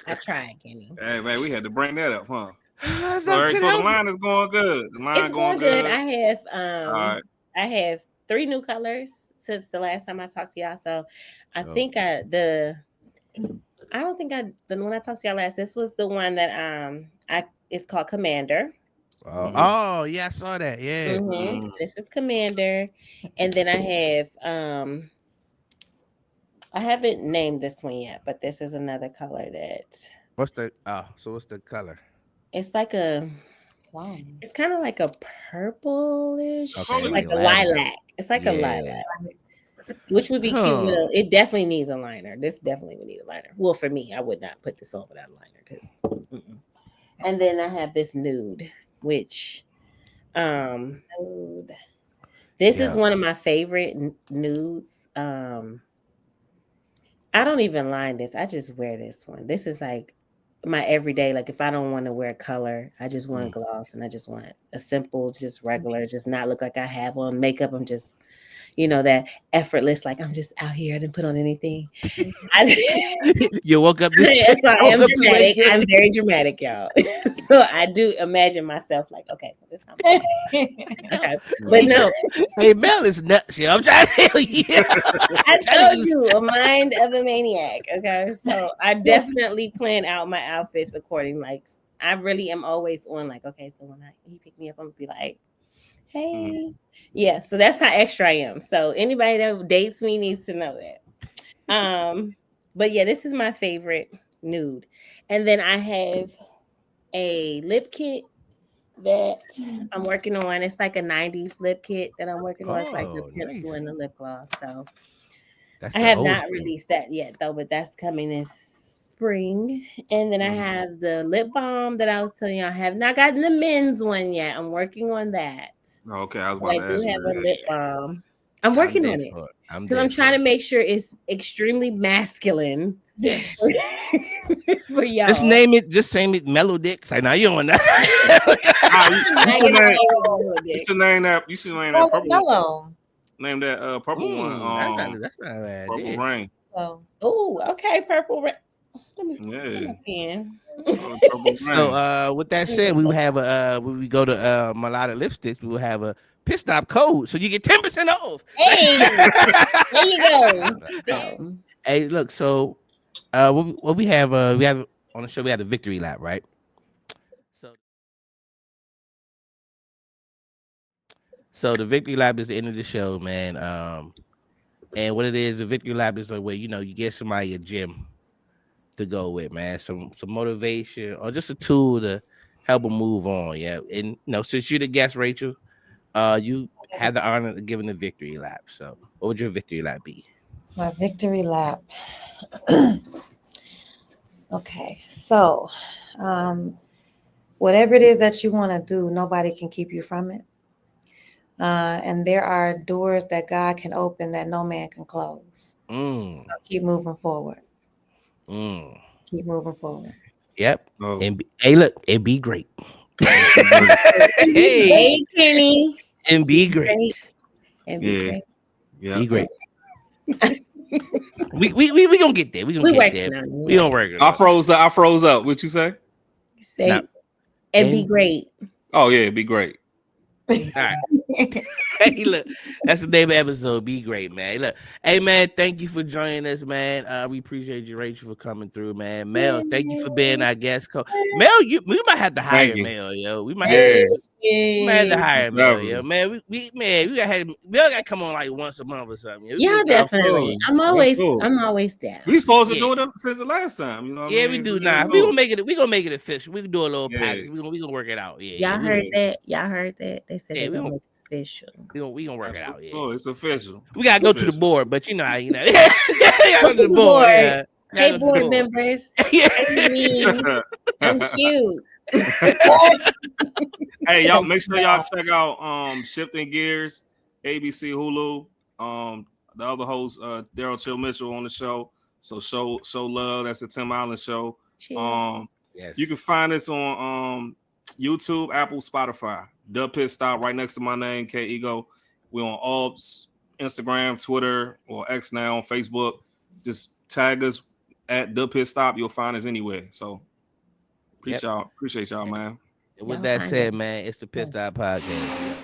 I tried, Kenny. Hey man, we had to bring that up, huh? I So, all right, couldn't so the help it. line is going good. The line It's going going good. good. All right. I have 3 new colors since the last time I talked to y'all. So I Oh, think I don't think the one I talked to y'all last. This was the one that I it's called Commander. Mm-hmm. oh, yeah, I saw that. Yeah. Mm. This is Commander, and then I have I haven't named this one yet, but this is another color that What's the color? it's Wow. it's kind of like a Call purplish, Okay, it like like again. a lavender. lilac. It's like a Yeah. lilac, which would be cute with Huh. it definitely needs a liner. This definitely would need a liner. Well, for me, I would not put this on without a liner because. And then I have this nude, which um Dude. this is Yeah. one of my favorite nudes. I don't even line this. I just wear this one. This is like my everyday. Like if I don't want to wear color, I just want Mm. gloss and I just want a simple, just regular, just not look like I have on makeup. I'm just, that effortless. Like I'm just out here. I didn't put on anything. I, You woke up this. so I I woke am up this way, dramatic. I'm Jenny. very dramatic, y'all. So I do imagine myself like, okay, so this how I'm feeling. Yo, Okay, but Mm. no, yo, hey, Mel is nuts. Yo, I'm trying to tell you. I'm I trying to told use. you, a mind of a maniac. Okay, so I definitely plan out my outfits according. Like I really am always on. Like, okay, so when he pick me up, I'm gonna be like, Mm. hey, yeah. So that's how extra I am. So anybody that dates me needs to know that. But yeah, this is my favorite nude, and then I have a lip kit that I'm working on. It's like a 90s lip kit that I'm working on. It's like the Oh, pencil nice. and the lip gloss. So That's I the have old not school. released that yet though, but that's coming this spring, and then I have the lip balm that I was telling you. I have not gotten the men's one yet. I'm working on that. Okay, I was But about I to do ask have you a that. lip balm. I'm I'm working there on it for it. I'm because there I'm for trying it. to make sure it's extremely masculine for y'all. Just name it. Just name it. Mellow Dicks. I know you don't want that. You should name. You should name that. You should name that Well, purple. mellow. Name that purple one. That's not a bad Purple idea. rain. So Oh, okay, purple. Let me Yeah. pen. Purple So rain. with that said, we will have a when we go to Melodic Lipsticks, we will have a pit stop code, so you get 10% off. Hey, there you go. So, Hey, look, so what we have on the show, we have the victory lap, right? So the victory lap is the end of the show, man. And what it is, the victory lap is like where you get somebody a gym to go with, man. Some motivation or just a tool to help them move on. Yeah. And since you're the guest, Rachel, you had the honor of giving the victory lap. So what would your victory lap be? my victory lap. Okay, so whatever it is that you want to do, nobody can keep you from it. And there are doors that God can open that no man can close. Mm. So keep moving forward. Mm. Keep moving forward. Yep. Oh. And hey, look, and be great. hey, Kenny. And be great. And be great. Yeah. Be great. we gonna get there. We gonna get there. We gonna work it. I froze up. What you say? Say and be great. Oh yeah, it'd be great. All right. Hey, look, that's the name of the episode. Be great, man. Look, hey, man, thank you for joining us, man. We appreciate you, Rachel, for coming through, man. Mel, thank you for being our guest. Mel, we might have to hire Mel, yo. We might have to hire Mel, yo. Man, we all got to come on like once a month or something. Yeah, definitely. I'm always down. We supposed to do it since the last time, you know. What I mean? We do now. We gonna make it official. We can do a little package. We gonna work it out. Yeah, y'all heard that? Y'all heard that? They said they're gonna make it official. We gonna work it out. Yeah. Oh, it's official. We gotta go to the board, but you know. Go to the board. Yeah. Hey, board members. I'm cute. Hey, y'all, make sure y'all check out Shifting Gears, ABC Hulu. The other host, Daryl Chill Mitchell, on the show. So show love. That's the Tim Allen show. Yes. You can find us on YouTube, Apple, Spotify. The Pit Stop, right next to my name, K Ego. We're on all Instagram, Twitter, or X now, on Facebook. Just tag us at The Pit Stop. You'll find us anywhere. So appreciate y'all, man. With that said, man, it's the Pit Stop Podcast.